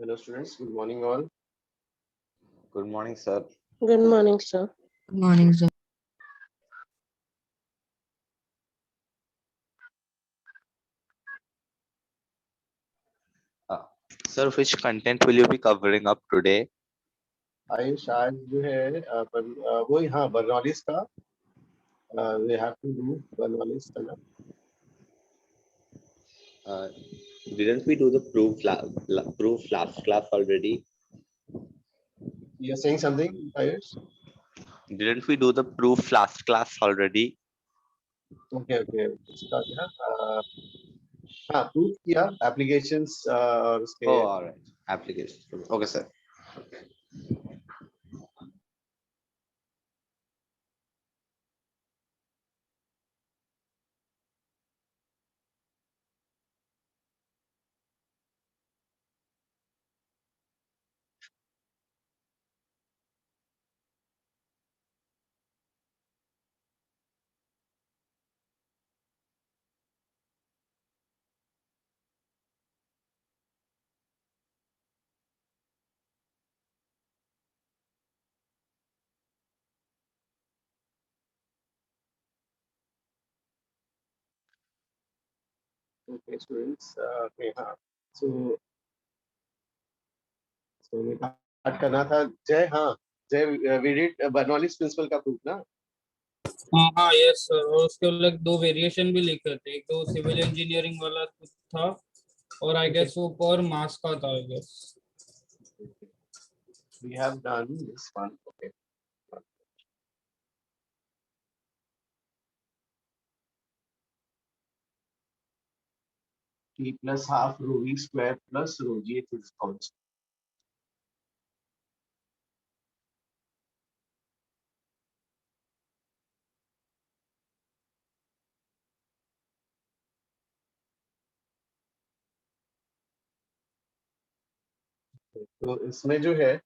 Hello students, good morning all. Good morning, sir. Good morning, sir. Good morning, sir. Sir, which content will you be covering up today? Ayush आज जो है वो हाँ Bernoulli's का we have to do Bernoulli's का ना. Didn't we do the proof last class already? You are saying something, Ayush? Didn't we do the proof last class already? Okay. इसका क्या? हाँ proof किया applications और उसके. Oh, all right. Application. Okay, sir. Okay students, okay हाँ. So start करना था. जय हाँ जय we did बर्नौलीज प्रिंसिपल का proof ना. हाँ यस सर. और उसके अलग दो वेरिएशन भी लिखे थे. एक तो सिविल इंजीनियरिंग वाला था और आई गेस वो पर मास का था I guess. We have done this one. Okay. T plus half rho v square plus rho g is constant. तो इसमें जो है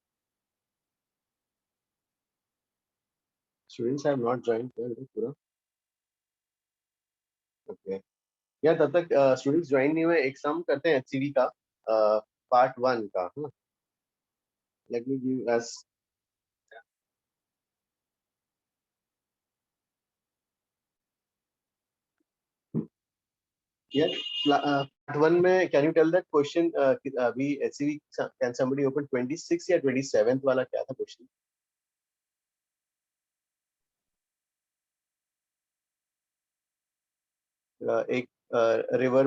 स्टूडेंट्स हैव नॉट जॉइन पूरा. ओके या तब तक स्टूडेंट्स ज्वाइन नहीं हुए. एक सम करते हैं एचसीवी का पार्ट 1 का. Let me give us Yeah, part 1 में can you tell that question अभी HCV can somebody open 26 या 27th वाला क्या था question? एक river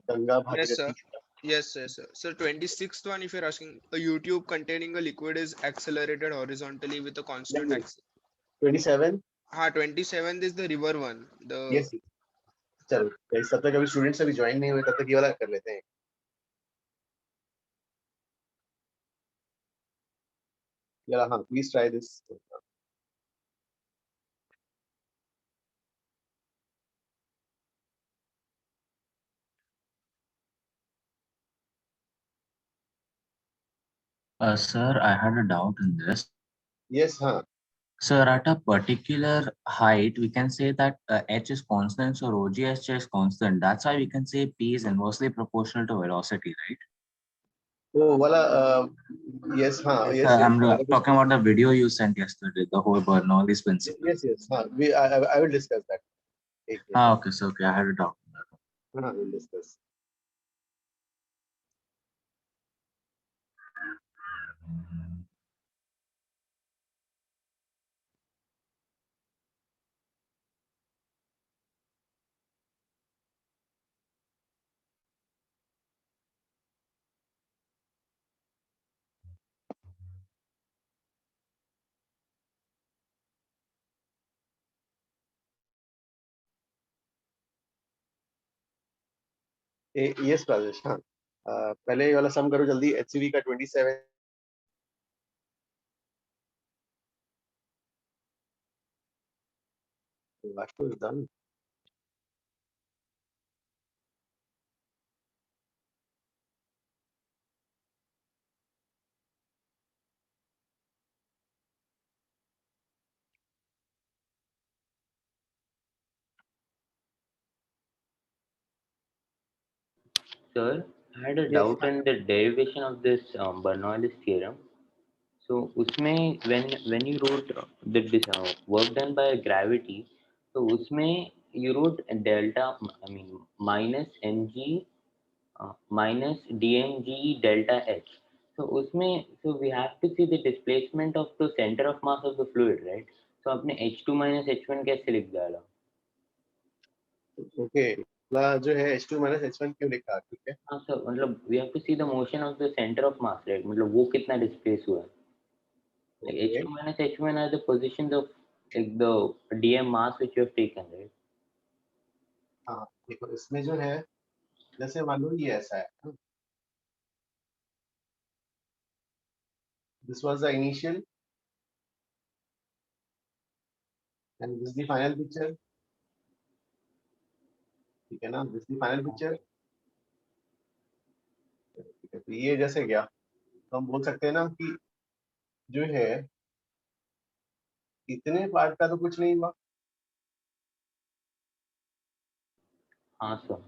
Ganga Bhagirathi. Yes, sir. So 26th one, if you're asking, a YouTube containing a liquid is accelerated horizontally with a constant नहीं, axis. 27. हाँ, 27th is the river one. The Yes. चलो guys, तब तक अभी स्टूडेंट्स अभी join नहीं हुए, तब तक ये वाला कर लेते हैं. Yeah, हाँ, please try this. Sir, I had a doubt in this. Yes, हाँ. Sir, at a particular height, we can say that h is constant, so rho g h is constant. That's why we can say p is inversely proportional to velocity, right? वो वाला yes, हाँ, yes. I'm talking about the video you sent yesterday, the whole Bernoulli's principle. Yes, हाँ. I will discuss that. Okay, so okay, I had a doubt. हाँ, we'll discuss. Yes, Rajesh, हाँ. पहले ये वाला सम करो जल्दी. HCV का 27. Vastu is done. Sir, I had a Yes. doubt in the derivation of this Bernoulli's theorem. So, usme when you wrote the work done by gravity, so usme you wrote delta, I mean minus mg minus dmg delta h. So usme, so we have to see the displacement of the center of mass of the fluid, right? So आपने h2 minus h1 कैसे लिख डाला? Okay. ला जो है H2 minus H1 क्यों लिखा? ठीक है. हाँ सर, मतलब we have to see the motion of the center of mass, right? मतलब वो कितना displace हुआ है? Like Okay. h2 minus h1 are the positions of like the dm mass which you have taken, right? हाँ, देखो इसमें जो है जैसे मान लो ये ऐसा है. This was the initial and this is the final picture. ठीक है ना? This is the final picture. ठीक है. तो ये जैसे गया तो हम बोल सकते हैं ना कि जो है इतने पार्ट का तो कुछ नहीं हुआ. हाँ सर.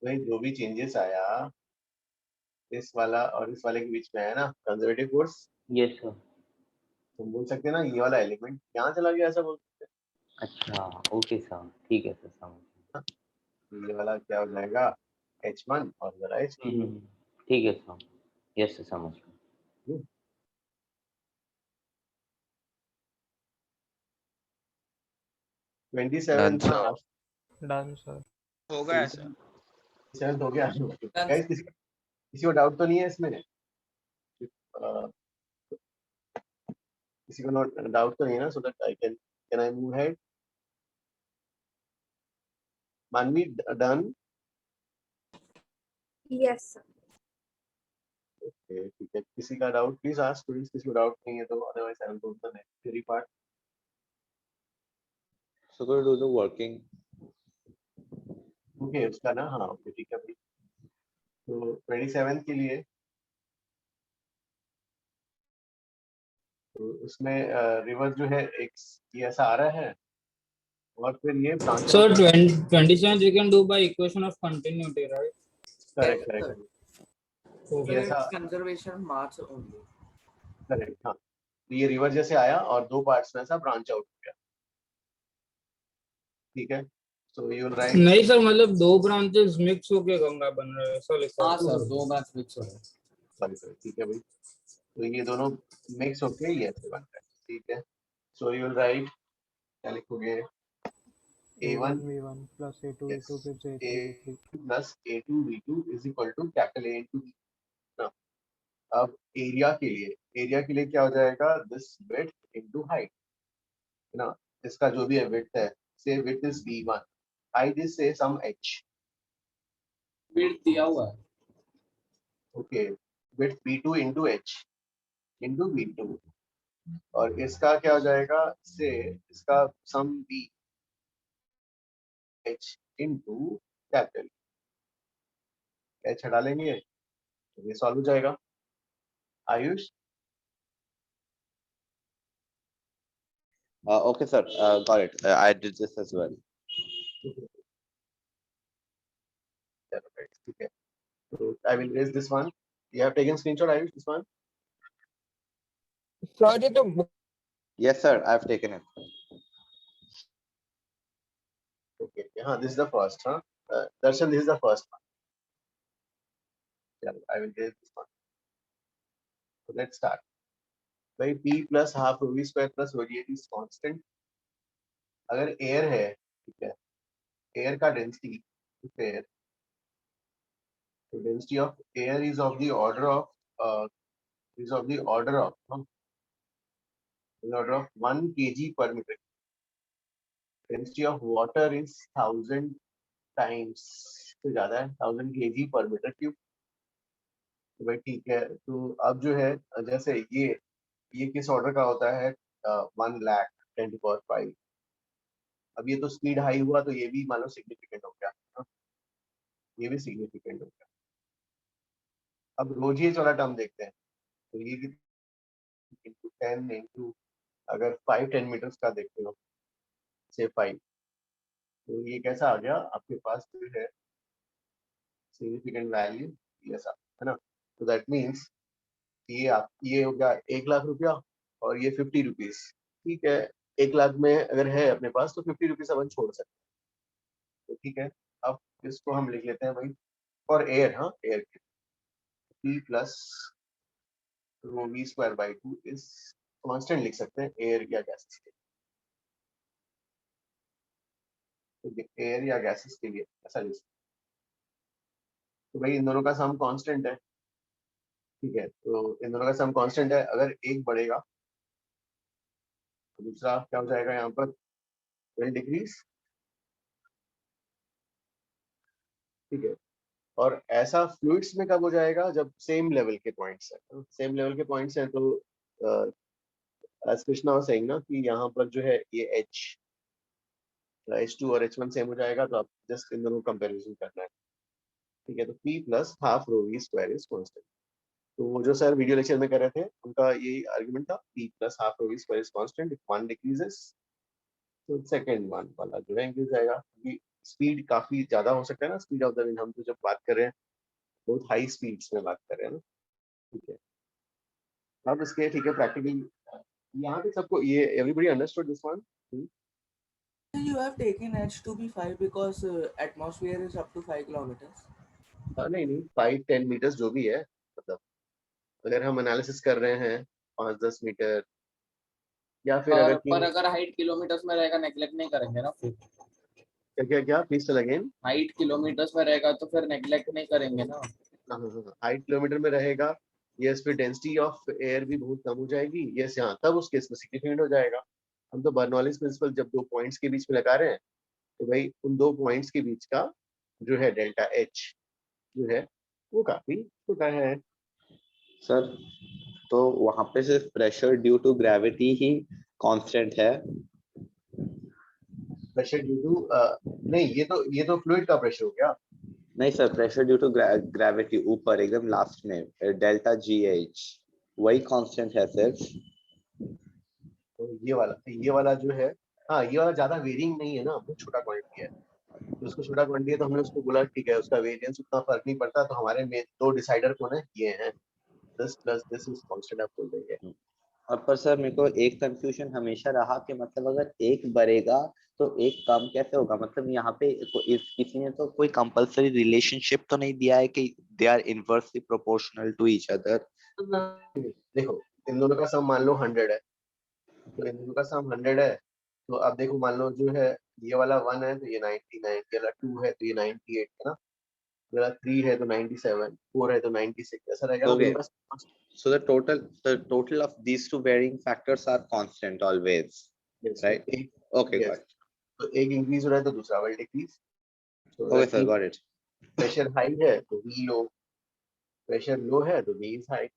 वही जो भी चेंजेस आया इस वाला और इस वाले के बीच में है ना कंजर्वेटिव फोर्स. Yes sir. तुम बोल सकते हैं ना ये वाला एलिमेंट यहाँ चला गया ऐसा बोल सकते अच्छा, ओके सर, ठीक है सर, समझ. हैं. ये वाला क्या हो जाएगा H1 और ये वाला H2. ठीक है सर. यस सर, समझ. 27 डन सर. हो गया सर. 27 हो गया. गाइस किसी को डाउट तो नहीं है इसमें? किसी को डाउट तो नहीं है ना? So that I can I move head. मानवी डन. Yes, sir. ओके, ठीक है. किसी का डाउट प्लीज आस्क प्लीज. किसी को डाउट नहीं है तो otherwise I will go to the next theory part. So go do the working. Okay उसका ना, हाँ ओके ठीक है भाई. तो 27 के लिए तो उसमें रिवर्स जो है एक ये ऐसा आ रहा है और फिर ये branch. So 27 we can do by equation of continuity, right? Correct. Okay. ये ऐसा कंजर्वेशन मास ओनली. करेक्ट. हाँ, तो ये रिवर्स जैसे आया और दो पार्ट्स में ऐसा ब्रांच आउट हो गया. ठीक है. so you will write नहीं सर, मतलब दो ब्रांचेस मिक्स होके गंगा बन रहा है, ऐसा लिखा हाँ है। सर, दो ब्रांच मिक्स हो रहे हैं। sorry, ठीक है भाई, तो ये दोनों मिक्स होके ये ऐसे बन रहा है, ठीक है। so you will write, क्या लिखोगे, A1 V1 plus A2 yes, V2 gives A3 A V3. plus A2 V2 is equal to capital A into B। ना, अब एरिया के लिए क्या हो जाएगा, दिस विड्थ इनटू हाइट, है ना, इसका जो भी है विड्थ है, से width is V1, height is से सम h, बिल्ड दिया हुआ है। Okay, width V2 into h into V2, और इसका क्या हो जाएगा, से इसका सम b h into capital h हटा लेंगे तो ये सॉल्व हो जाएगा। Ayush, Okay, sir. Got it. I did this as well. ठीक है, so I will raise this one, you have taken screenshot Ayush, this one, sir ये तो Yes, sir. I've taken it. okay, हाँ, this is the first, हाँ, Darshan, this is the first one, yeah, I will raise this one, so let's start by p plus half rho v square plus rho g is constant, अगर air है, ठीक है, air का density air, so density of air is of the order of is of the order of 1 kg per meter, density of water is 1000 times से ज्यादा है, 1000 kg per meter cube, तो भाई ठीक है, तो अब जो है, जैसे ये किस ऑर्डर का होता है, 1 लाख 10 to power 5, अब ये तो स्पीड हाई हुआ तो ये भी मान लो सिग्निफिकेंट हो गया, हाँ, ये भी सिग्निफिकेंट हो गया। अब रोजीएस वाला टर्म देखते हैं, तो ये इंटू 10 इंटू, अगर 5-10 मीटर्स का देखते हो, से 5, तो ये कैसा आ गया आपके पास, जो है सिग्निफिकेंट वैल्यू ये ऐसा, है ना, तो दैट मीन्स ये हो गया 1 लाख रुपया और ये 50 रुपीज, ठीक है, 1 लाख में अगर है अपने पास तो 50 रुपीज अपन छोड़ सकते हैं, तो ठीक है, अब इसको हम लिख लेते हैं भाई फॉर एयर, हाँ, एयर के p plus rho V square by 2 is constant लिख सकते हैं एयर या गैसेस के, एयर या गैसेस के लिए ऐसा लिख सकते हैं, तो भाई इन दोनों का सम कांस्टेंट है, ठीक है, तो इन दोनों का सम कांस्टेंट है, अगर एक बढ़ेगा तो दूसरा क्या हो जाएगा, यहाँ पर विल डिक्रीज, ठीक है, और ऐसा फ्लूइड्स में कब हो जाएगा, जब सेम लेवल के पॉइंट्स है, सेम लेवल के पॉइंट्स हैं, तो एज कृष्णा वाज सेइंग ना कि यहाँ पर जो है ये H2 और H1 सेम हो जाएगा, तो आप जस्ट इन दोनों कंपैरिजन करना है, ठीक है, तो p plus half rho V square is constant, तो वो जो सर वीडियो लेक्चर में कर रहे थे उनका यही आर्गुमेंट था, p plus half rho V square is constant, if one decreases तो सेकंड वन वाला जो है इंक्रीज जाएगा, क्योंकि स्पीड काफी ज्यादा हो सकता है ना, स्पीड ऑफ द विंड, हम तो जब बात कर रहे हैं बहुत हाई स्पीड्स में बात कर रहे हैं ना, ठीक है, अब इसके ठीक है प्रैक्टिकली यहाँ पे सबको ये everybody understood this one, You have taken H2B5 because atmosphere is up to 5 kilometers. नहीं 5-10 मीटर्स जो भी है, मतलब अगर हम एनालिसिस कर रहे हैं 5-10 मीटर, या फिर पर अगर हाइट किलोमीटर्स में रहेगा नेग्लेक्ट नहीं करेंगे ना, फिर क्या please tell again, height kilometres में रहेगा तो फिर नेग्लेक्ट नहीं करेंगे ना। हाइट किलोमीटर में रहेगा, यस, फिर डेंसिटी ऑफ एयर भी बहुत कम हो जाएगी, यस, यहाँ तब उस केस में सिग्निफिकेंट हो जाएगा। हम तो बर्नौलीज प्रिंसिपल जब दो पॉइंट्स के बीच में लगा रहे हैं, तो भाई उन दो पॉइंट्स के बीच का जो है डेल्टा एच जो है वो काफी छोटा है। सर, तो वहां पे सिर्फ प्रेशर ड्यू टू ग्रेविटी ही कांस्टेंट है? प्रेशर ड्यू टू नहीं, ये तो फ्लूइड का प्रेशर हो गया। नहीं sir, pressure due to gravity ऊपर एकदम लास्ट में डेल्टा जी एच वही कांस्टेंट है सिर्फ। तो ये वाला जो है, हाँ, ये वाला ज्यादा वेरिंग नहीं है ना, बहुत छोटा क्वांटिटी है, तो उसको छोटा क्वांटिटी है, तो हमने उसको बोला ठीक है उसका वेरिएंस उतना फर्क नहीं पड़ता, तो हमारे में दो डिसाइडर कौन है, ये हैं, this plus this is constant आप बोल देंगे। और पर सर मेरे को एक कंफ्यूजन हमेशा रहा कि मतलब अगर एक बढ़ेगा तो एक कम कैसे होगा, मतलब यहाँ पे किसी ने तो कोई कंपलसरी रिलेशनशिप तो नहीं दिया है कि they are inversely proportional to each other. देखो इन दोनों का सम मान लो 100 है, तो इन दोनों का सम 100 है, तो अब देखो मान लो जो है ये वाला 1 है तो ये 99, ये वाला 2 है तो ये 98 है ना, ये वाला 3 है तो 97, 4 है तो 96, ऐसा रहेगा ना Okay. दोनों का। So the total of these two varying factors are constant always, Yes, right? तो एक, Okay, yes, got it. तो एक इंक्रीज हो रहा है तो दूसरा will decrease. Okay, sir, got it. Pressure high है तो V लो, प्रेशर लो है तो V is high.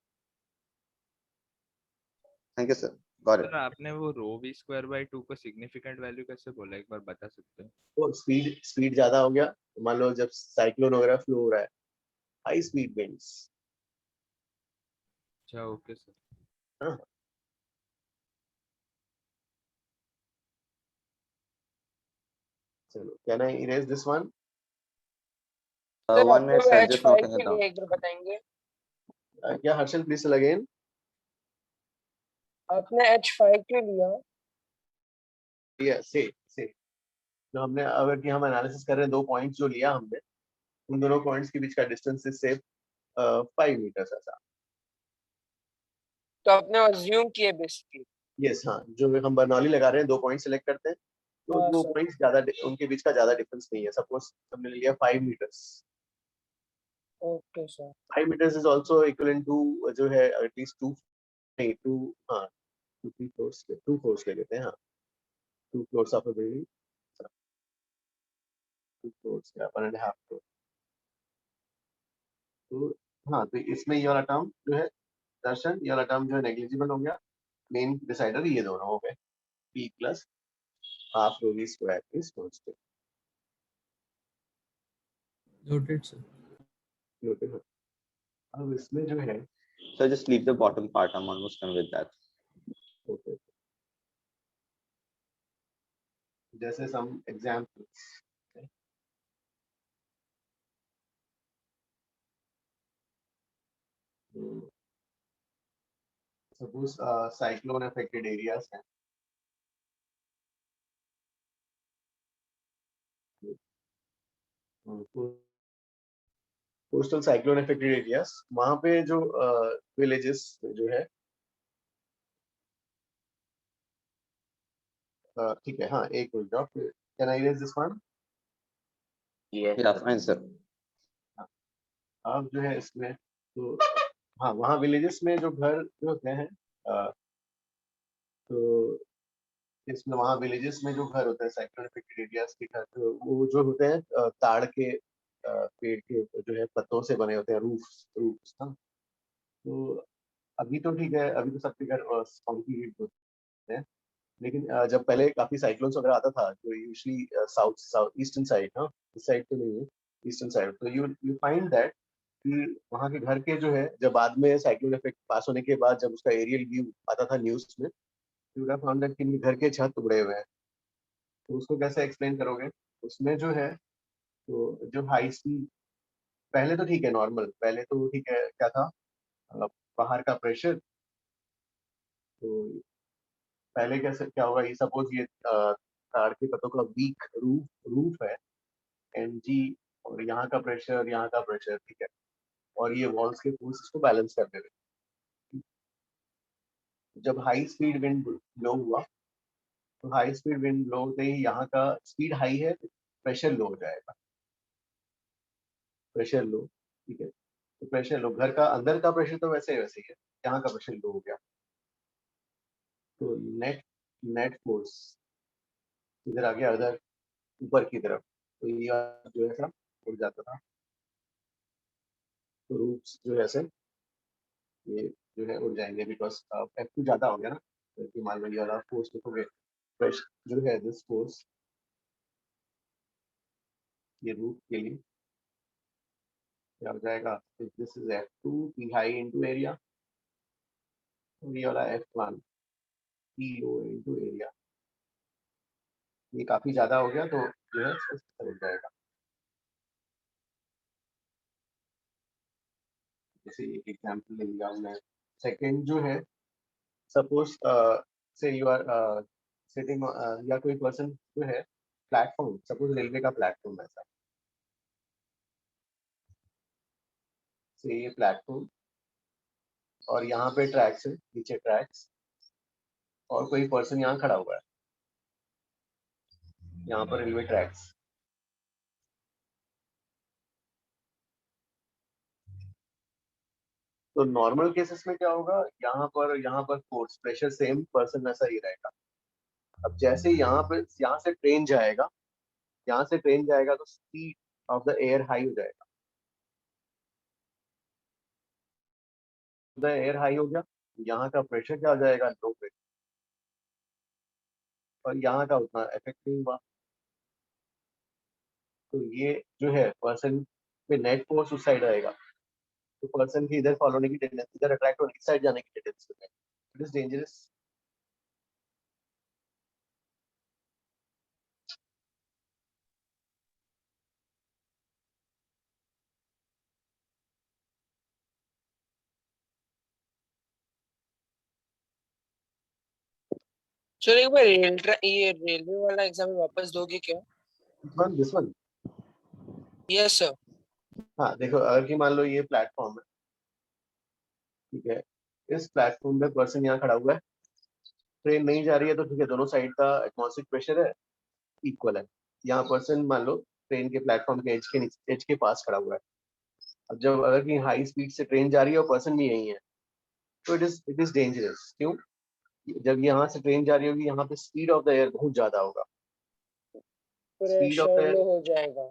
Thank you, sir. Got it. Sir आपने वो रो v स्क्वायर बाय 2 को सिग्निफिकेंट वैल्यू कैसे बोला, एक बार बता सकते हैं? तो स्पीड ज्यादा हो गया, तो मान लो जब साइक्लोन वगैरह फ्लो हो रहा है, हाई स्पीड विंड्स। अच्छा ओके सर। हाँ, चलो can I erase this one? Sir One minute, sir. Just H5 noting it के down. लिए एक बार बताएंगे। क्या हर्षल प्लीज अगेन? आपने H5 के लिया, से जो हमने अगर कि हम एनालिसिस कर रहे हैं, दो पॉइंट्स जो लिया हमने, उन दोनों पॉइंट्स के बीच का डिस्टेंस इज से 5 मीटर्स ऐसा। तो आपने अज्यूम किए बेसिकली। यस हाँ, जो हम बर्नौली लगा रहे हैं, दो पॉइंट सेलेक्ट करते हैं, तो हाँ वो सर। पॉइंट्स ज्यादा, उनके बीच का ज्यादा डिफरेंस नहीं है। सपोज हमने लिया 5 metres, okay sir. 5 meters is also equivalent to जो है at least 2, नहीं 2, हाँ 2 floors, 2 floors ले लेते हैं, हाँ 2 floors of a building, 2 floors या 1.5 floor। तो हाँ, तो इसमें ये वाला टर्म जो है दर्शन, ये वाला टर्म जो है नेग्लिजिबल हो गया। मेन डिसाइडर ये दोनों हो गए, p plus half row v square is constant. Noted sir. Noted. अब इसमें जो है So just leave the bottom part. I'm almost done with that. Okay, जैसे some examples, suppose cyclone affected areas हैं, कोस्टल साइक्लोन अफेक्टेड एरियाज, वहां पे जो villages जो है, ठीक है, हाँ एक मिनट आप, can I raise this one? Yeah, fine, sir. अब जो है इसमें तो हाँ, वहाँ विलेजेस में जो घर जो होते हैं, तो इसमें वहाँ विलेजेस में जो घर होते हैं साइक्लोन अफेक्टेड एरियाज के घर, तो वो जो होते हैं ताड़ के पेड़ के जो है पत्तों से बने होते हैं, रूफ्स ना। तो अभी तो ठीक है, अभी तो सबके घर कंक्रीट होते हैं, लेकिन जब पहले काफी साइक्लोन्स वगैरह आता था, तो यूजुअली साउथ ईस्टर्न साइड, हाँ इस साइड तो नहीं है, ईस्टर्न साइड, तो यू फाइंड दैट कि वहाँ के घर के जो है, जब बाद में साइक्लोन इफेक्ट पास होने के बाद जब उसका एरियल व्यू आता था न्यूज में, यू वुड फाउंड दैट कि घर के छत उड़े हुए हैं। तो उसको कैसे एक्सप्लेन करोगे? उसमें जो है, तो जो हाई स्पीड, पहले तो ठीक है नॉर्मल, पहले तो ठीक है, क्या था, अ, बाहर का प्रेशर, तो पहले कैसे क्या होगा, ये सपोज ये कार के पत्तों का वीक रूफ है mg, और यहाँ का प्रेशर, यहाँ का प्रेशर, ठीक है, और ये वॉल्स के फोर्स इसको बैलेंस कर दे रहे हैं। जब हाई स्पीड विंड ब्लो हुआ, तो हाई स्पीड विंड ब्लो होते ही यहाँ का स्पीड हाई है, प्रेशर लो हो जाएगा, प्रेशर लो, ठीक है, तो प्रेशर लो, घर का अंदर का प्रेशर तो वैसे ही है, यहाँ का प्रेशर लो हो गया, तो नेट नेट फोर्स इधर आ गया, उधर ऊपर की तरफ, तो ये जो है सब उड़ जाता था, तो रूट्स जो है ऐसे ये जो है उड़ जाएंगे, बिकॉज F2 ज्यादा हो गया ना, तो कि मान लो ये वाला फोर्स लिखोगे, प्रेशर जो है दिस फोर्स, ये रूट के लिए क्या हो जाएगा, this is F2 P high into area, और ये वाला F1 P लो इनटू एरिया, ये काफी ज्यादा हो गया, तो जो है उड़ जाएगा। जैसे एक एग्जांपल ले लिया हमने, सेकंड जो है सपोज से यू आर सिटिंग या कोई पर्सन जो है प्लेटफॉर्म, सपोज रेलवे का प्लेटफॉर्म ऐसा, से ये प्लेटफॉर्म और यहाँ पे ट्रैक्स है, नीचे ट्रैक्स, और कोई पर्सन यहाँ खड़ा हुआ है, यहाँ पर रेलवे ट्रैक्स। तो नॉर्मल केसेस में क्या होगा, यहाँ पर फोर्स प्रेशर सेम पर्सन ऐसा ही रहेगा। अब जैसे यहाँ से ट्रेन जाएगा, तो speed of the air high हो जाएगा। द एयर हाई हो गया, यहाँ का प्रेशर क्या हो जाएगा, लो प्रेशर, और यहाँ का उतना इफेक्ट नहीं हुआ। तो ये जो है पर्सन पे नेट फोर्स उस साइड आएगा, तो पर्सन की इधर फॉलो होने की टेंडेंसी, इधर अट्रैक्ट होने की साइड जाने की टेंडेंसी है। It is dangerous. सर एक बार ये रेलवे वाला एग्जाम वापस दोगे क्या? This one. Yes sir. हाँ देखो, अगर कि मान लो ये प्लेटफॉर्म है, ठीक है, इस प्लेटफॉर्म पे पर्सन यहाँ खड़ा हुआ है, ट्रेन नहीं जा रही है, तो ठीक है, दोनों साइड का एटमॉस्फेरिक प्रेशर है इक्वल है। यहाँ पर्सन मान लो ट्रेन के प्लेटफॉर्म के एज के पास खड़ा हुआ है। अब जब अगर कि हाई स्पीड से ट्रेन जा रही है और पर्सन भी यही है, तो इट इज डेंजरस। क्यों? जब यहाँ से ट्रेन जा रही होगी, यहाँ पे स्पीड ऑफ द एयर बहुत ज्यादा होगा, speed of the pressure air, low हो जाएगा।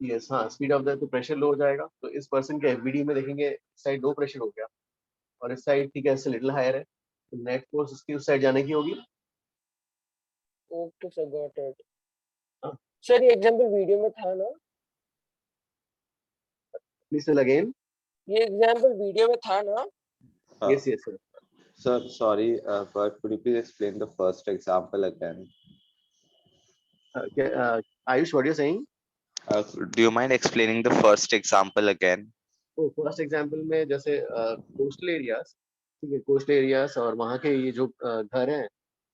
यस हाँ, स्पीड ऑफ द, तो प्रेशर लो हो जाएगा। तो इस पर्सन के एफबीडी में देखेंगे, इस साइड लो प्रेशर हो गया और इस साइड ठीक है, इससे लिटिल हायर है, तो नेट फोर्स उसकी उस साइड जाने की होगी। Okay sir, got it. हाँ। सर ये एग्जांपल वीडियो में था ना? Please tell again. ये एग्जांपल वीडियो में था ना? Yes yes sir. Sir, sorry, but could you please explain the first example again? Ayush, what you're saying? Do you mind explaining the first example again? तो first example में जैसे coastal areas, ठीक है, coastal areas और वहाँ के ये जो घर हैं,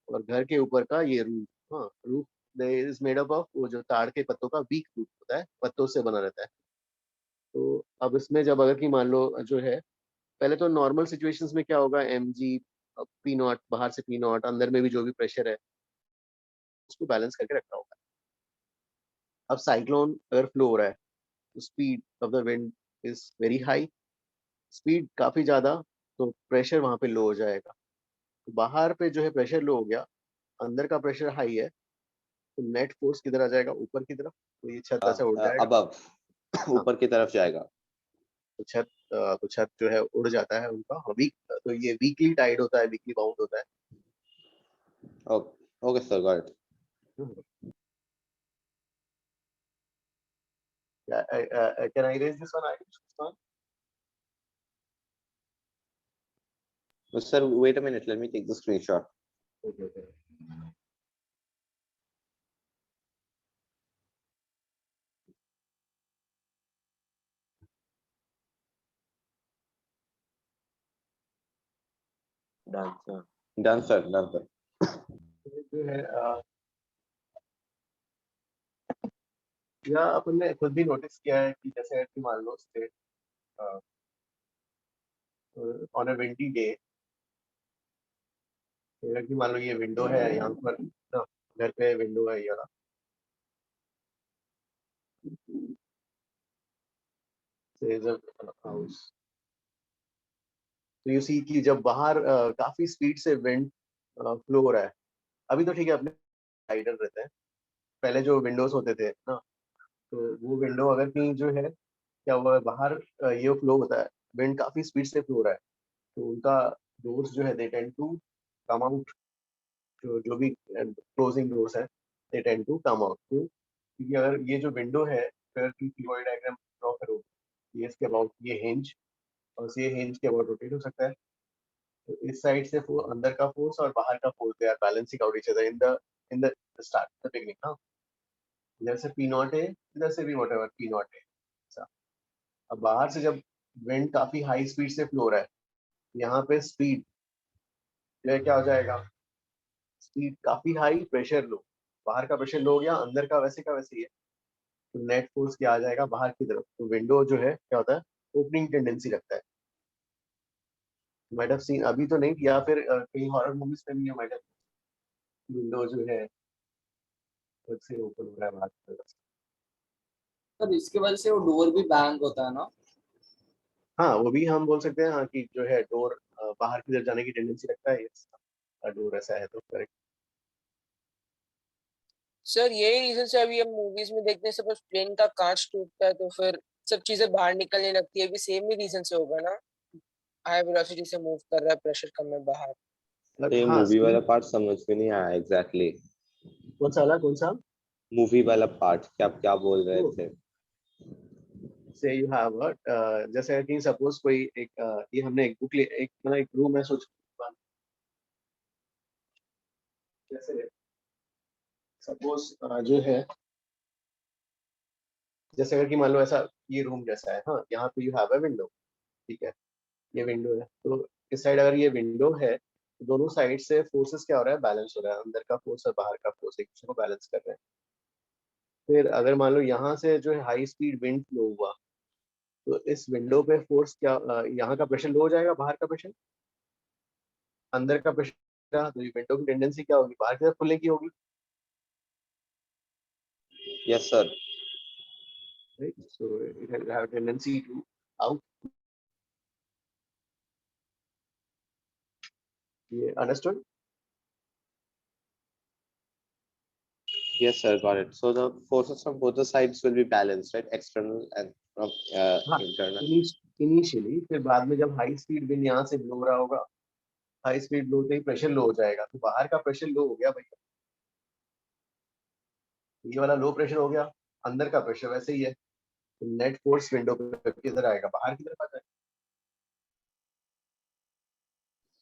और घर के ऊपर का ये रूफ, हाँ roof is made up of, वो जो ताड़ के पत्तों का वीक रूफ होता है, पत्तों से बना रहता है। तो अब इसमें जब अगर कि मान लो जो है, पहले तो नॉर्मल सिचुएशंस में क्या होगा, mg P0, बाहर से P0, अंदर में भी जो भी प्रेशर है उसको बैलेंस करके रखा होगा। अब साइक्लोन अगर फ्लो हो रहा है, तो speed of the wind is very high, speed काफी ज्यादा, तो प्रेशर वहां पे लो हो जाएगा। तो बाहर पे जो है प्रेशर लो हो गया, अंदर का प्रेशर हाई है, तो नेट फोर्स किधर आ जाएगा, ऊपर की तरफ, तो ये छत ऐसे उड़ जाएगा, above, ऊपर की तरफ जाएगा। तो छत जो है उड़ जाता है उनका, वीक, तो ये वीकली टाइड होता है, वीकली बाउंड होता है। Okay, sir, got it. Can I erase this one, Ayush? Sir, wait a minute, let me take the screenshot. Okay. Done, sir. Done, sir. Done, sir. जो है या अपन ने खुद भी नोटिस किया है कि जैसे कि मान लो state on a windy day, कि मान लो ये विंडो है यहाँ पर ना, घर पे विंडो है ये वाला, हाउस, तो यू सी कि जब बाहर काफी स्पीड से विंड फ्लो हो रहा है, अभी तो ठीक है अपने हाइडर रहते हैं, पहले जो विंडोज होते थे ना, तो वो विंडो अगर कहीं जो है क्या हुआ है, बाहर ये फ्लो होता है, विंड काफी स्पीड से फ्लो हो रहा है, तो उनका डोर्स जो है they tend to come out, जो भी क्लोजिंग डोर्स है they tend to come out. क्यों? क्योंकि अगर ये जो विंडो है, अगर क्यूबॉइड डायग्राम ड्रॉ करो, ये इसके अबाउट ये हिंज, और ये हिंज के अबाउट रोटेट हो सकता है, तो इस साइड से अंदर का फोर्स और बाहर का force, they are balancing out each other in the start, the beginning. हाँ, इधर से P0 है, इधर से भी व्हाटएवर P0 है। अच्छा, अब बाहर से जब विंड काफी हाई स्पीड से फ्लो हो रहा है, यहाँ पे स्पीड जो है क्या हो जाएगा, स्पीड काफी हाई, प्रेशर लो, बाहर का प्रेशर लो हो गया, अंदर का वैसे ही है, तो नेट फोर्स क्या आ जाएगा बाहर की तरफ, तो विंडो जो है क्या होता है, ओपनिंग टेंडेंसी रखता है। माइट हैव सीन, अभी तो नहीं, या फिर कहीं हॉरर मूवीज में भी माइट हैव, विंडो जो है खुद से ओपन हो रहा है बाहर की तरफ। सर इसकी वजह से वो डोर भी बैंग होता है ना? हाँ, वो भी हम बोल सकते हैं, हाँ, कि जो है डोर बाहर की तरफ जाने की टेंडेंसी रखता है, yes, डोर ऐसा है तो करेक्ट। सर यही रीजन से अभी हम मूवीज में देखते हैं, सपोज प्लेन का कांच टूटता है तो फिर सब चीजें बाहर निकलने लगती है, भी सेम ही रीजन से होगा ना, हाई वेलोसिटी से मूव कर रहा है, प्रेशर कम है बाहर। मतलब ये हाँ, मूवी वाला पार्ट समझ में नहीं आया एग्जैक्टली। कौन सा वाला, कौन सा? मूवी वाला पार्ट क्या क्या बोल रहे तो थे? से यू हैव जैसे कि सपोज कोई एक ये हमने एक बुक एक मतलब एक रूम है, सोच, जैसे सपोज जो है, जैसे अगर कि मान लो ऐसा ये रूम जैसा है, हाँ, यहाँ पे यू हैव अ विंडो, ठीक है, ये विंडो है, तो इस साइड अगर ये विंडो है तो दोनों साइड से फोर्सेस क्या हो रहा है, बैलेंस हो रहा है, अंदर का फोर्स और बाहर का फोर्स एक दूसरे को बैलेंस कर रहे हैं। फिर अगर मान लो यहाँ से जो है हाई स्पीड विंड फ्लो हुआ, तो इस विंडो पे फोर्स क्या, यहाँ का प्रेशर लो हो जाएगा, बाहर का प्रेशर, अंदर का प्रेशर रहा, तो ये विंडो की टेंडेंसी क्या होगी, बाहर की तरफ खुलने की होगी, yes sir. right? So it will have a tendency to out. Yeah, understood? Yes sir, got it. So the forces from both the sides will be balanced, right? External and from हाँ, internal. Initially, फिर बाद में जब high speed wind यहाँ से blow हो रहा होगा, हाई स्पीड ब्लो होते ही प्रेशर लो हो जाएगा, तो बाहर का प्रेशर लो हो गया भैया, ये वाला लो प्रेशर हो गया, अंदर का प्रेशर वैसे ही है, तो नेट फोर्स विंडो पे किधर आएगा, बाहर की तरफ आ जाएगा।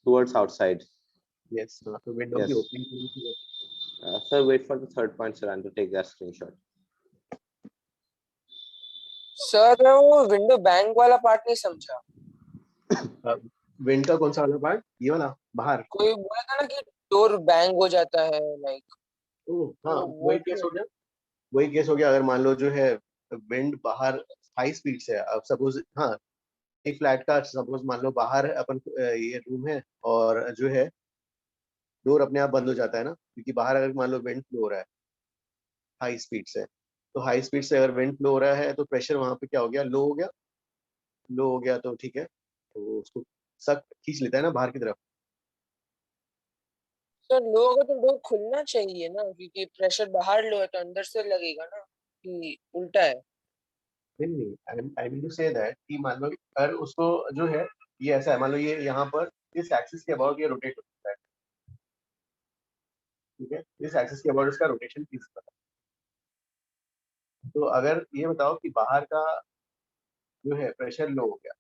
Towards outside. यस, तो विंडो की Yes. Opening, Sir, wait for the third point, sir, and to take that screenshot. Sir मैं वो विंडो बैंक वाला पार्ट नहीं समझा। विंड का कौन सा वाला पार्ट, ये वाला बाहर? कोई बोला था ना कि डोर बैंग हो जाता है, लाइक हाँ, वो वही केस हो गया, वही केस हो गया, अगर मान लो जो है विंड बाहर हाई स्पीड से है, अब सपोज, हाँ, एक फ्लैट का सपोज मान लो बाहर अपन ये रूम है, और जो है डोर अपने आप बंद हो जाता है ना, क्योंकि बाहर अगर मान लो विंड फ्लो हो रहा है हाई स्पीड से, तो हाई स्पीड से अगर विंड फ्लो हो रहा है तो प्रेशर वहां पे क्या हो गया, लो हो गया, लो हो गया, तो ठीक है, तो उसको सख्त खींच लेता है ना बाहर की तरफ। सर लो होगा तो डोर खुलना चाहिए ना, क्योंकि प्रेशर बाहर लो है तो अंदर से लगेगा ना, कि उल्टा है। नहीं, I mean to say that कि मान लो अगर उसको जो है, ये ऐसा है, मान लो ये यहाँ पर इस एक्सिस के अबाउट ये रोटेट होता है, ठीक है, इस एक्सिस के अबाउट इसका रोटेशन किस पर, तो अगर ये बताओ कि बाहर का जो है प्रेशर लो हो गया,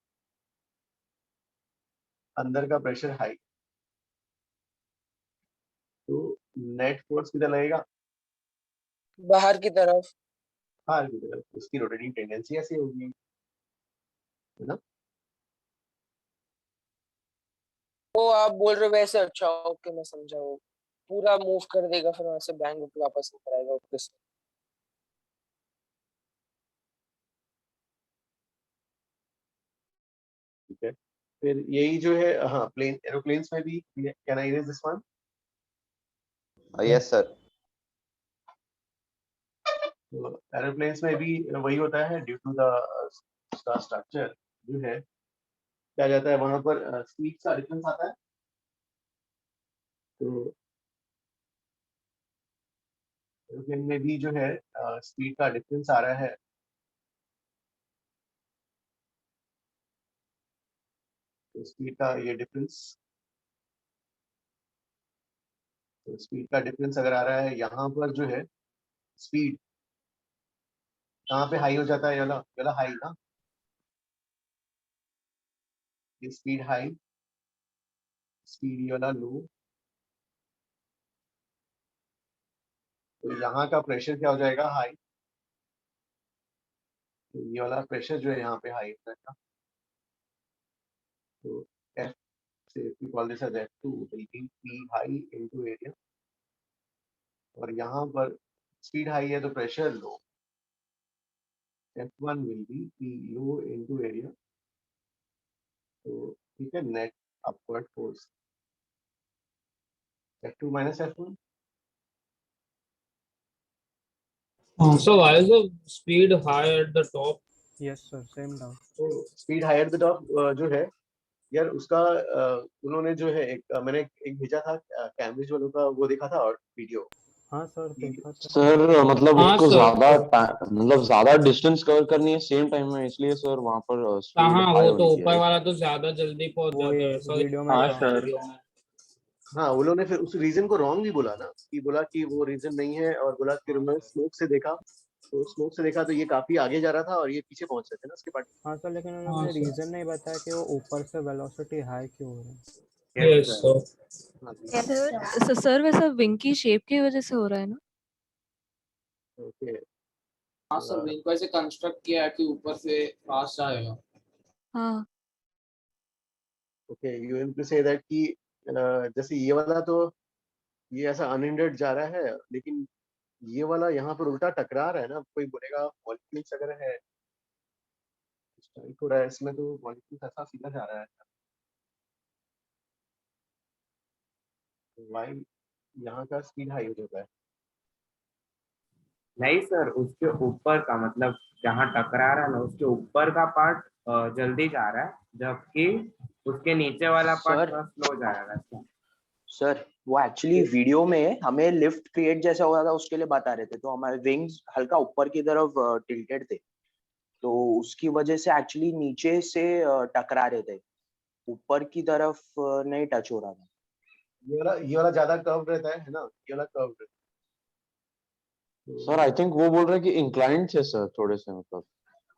अंदर का प्रेशर हाई, तो नेट फोर्स किधर लगेगा, बाहर की तरफ। बाहर की तरफ, उसकी रोटेटिंग टेंडेंसी ऐसी होगी, है ना? वो आप बोल रहे हो वैसे, अच्छा ओके मैं समझा, वो पूरा मूव कर देगा फिर वहां से बैंक वापस ऊपर आएगा, ओके सर। ठीक है, फिर यही जो है, हाँ, प्लेन एरोप्लेन्स में भी, can I raise this one? Yes sir. तो एरोप्लेन्स में भी वही होता है, ड्यू टू द स्ट्रक्चर जो है क्या जाता है, वहां पर स्पीड का डिफरेंस आता है, तो एरोप्लेन में भी जो है स्पीड का डिफरेंस आ रहा है, तो स्पीड का ये डिफरेंस, तो स्पीड का डिफरेंस अगर आ रहा है यहाँ पर जो है, स्पीड कहाँ पे हाई हो जाता है, ये वाला हाई ना, ये स्पीड हाई, स्पीड ये वाला लो, तो यहाँ का प्रेशर क्या हो जाएगा, हाई, तो ये वाला प्रेशर जो है यहाँ पे हाई हो जाएगा, तो say if we call this as F2 will be P high into area, और यहाँ पर स्पीड हाई है तो pressure low, F1 will be P low into area, तो ठीक है, net upward force F2 minus F1. So why is the speed high at the top? Yes sir, same down. तो speed high at the top जो है यार उसका उन्होंने जो है मैंने एक भेजा था कैम्ब्रिज वालों का, वो देखा था और वीडियो। हाँ सर देखा था सर मतलब हाँ उसको सर। मतलब ज्यादा डिस्टेंस कवर करनी है सेम टाइम में, इसलिए सर वहां पर स्पीड हाँ हाई वो तो होनी ऊपर चाहिए। वाला तो ज्यादा जल्दी पहुंच वो जाता ये है ऐसा वीडियो में हाँ था। सर। वीडियो में। हाँ वो लोगों ने फिर उस रीजन को रॉन्ग भी बोला ना, कि बोला कि वो रीजन नहीं है, और बोला कि उन्होंने स्मोक से देखा, तो स्मोक से देखा तो ये काफी आगे जा रहा था और ये पीछे पहुंच रहे थे ना उसके पार्टी। हाँ सर, लेकिन हाँ उन्होंने सर। रीजन नहीं बताया कि वो ऊपर से वेलोसिटी हाई क्यों हो रहा है। Yes, sir. हाँ, सर सर वैसा विंग की शेप की वजह से हो रहा है ना? ओके हाँ सर, विंग को ऐसे कंस्ट्रक्ट किया है कि ऊपर से फास्ट आएगा। हाँ okay, you am to say that कि जैसे ये वाला तो ये ऐसा अनहिंडर्ड जा रहा है, लेकिन ये वाला यहाँ पर उल्टा टकरा रहा है ना, कोई बोलेगा मॉलिक्यूल्स अगर है स्ट्राइक हो रहा है इसमें, तो मॉलिक्यूल्स ऐसा सीधा जा रहा है, वाई यहाँ का स्पीड हाई हो जाता है। नहीं सर, उसके ऊपर का मतलब जहाँ टकरा रहा है ना उसके ऊपर का पार्ट जल्दी जा रहा है, जबकि उसके नीचे वाला पार्ट सर थोड़ा स्लो जा रहा है। सर वो एक्चुअली वीडियो में हमें लिफ्ट क्रिएट जैसा हो रहा था उसके लिए बता रहे थे, तो हमारे विंग्स हल्का ऊपर की तरफ टिल्टेड थे, तो उसकी वजह से एक्चुअली नीचे से टकरा रहे थे, ऊपर की तरफ नहीं टच हो रहा था। ये वाला ज्यादा कर्व रहता है ना, ये वाला कर्व रहता है। सर आई थिंक वो बोल रहे हैं कि इंक्लाइंड थे सर थोड़े से, मतलब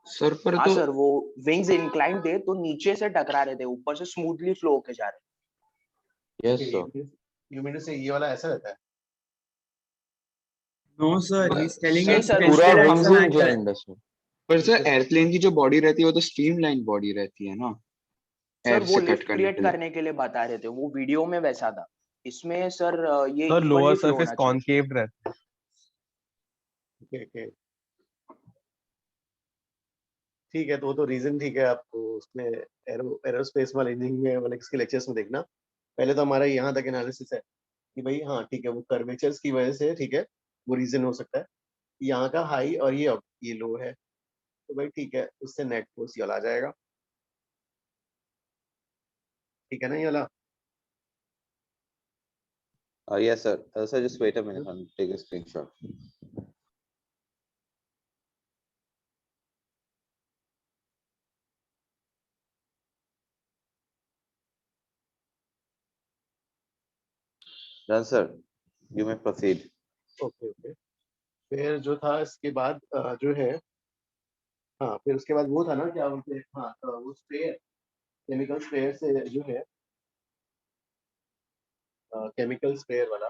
सर पर हाँ तो सर, वो विंग्स इंक्लाइंड थे तो नीचे से टकरा रहे थे, ऊपर से स्मूथली फ्लो होके जा रहे थे। Yes sir. You mean to say ये वाला ऐसा रहता है? No sir, he is telling नहीं इट सर, पूरा उसके लिए विंग्स हमने इंक्लाइंड है सर। पर सर एयरप्लेन की जो बॉडी रहती है वो तो स्ट्रीमलाइन बॉडी रहती है ना, सर एयर वो से कट लिफ्ट करने क्रिएट के लिए। करने के लिए बता रहे थे, वो वीडियो में वैसा था। इसमें सर ये sir lower equally flow surface होना चाहिए। कॉनकेव रहता है। ओके ठीक है, तो वो तो रीजन ठीक है, आपको उसमें एरोस्पेस वाले इंजीनियरिंग में वाले किसके लेक्चर्स में देखना। पहले तो हमारा यहाँ तक एनालिसिस है कि भाई हाँ ठीक है, वो कर्वेचर्स की वजह से ठीक है, वो रीजन हो सकता है, यहाँ का हाई और ये लो है, तो भाई ठीक है, उससे नेट फोर्स ये वाला आ जाएगा, ठीक है ना ये वाला। Yes sir. Sir, just wait a minute, I'll take a screenshot. Done sir. You may proceed. Okay फिर जो था इसके बाद जो है, हाँ फिर उसके बाद वो था ना क्या बोलते हैं, हाँ वो स्प्रेयर, केमिकल स्प्रेयर से जो है, केमिकल स्प्रेयर वाला,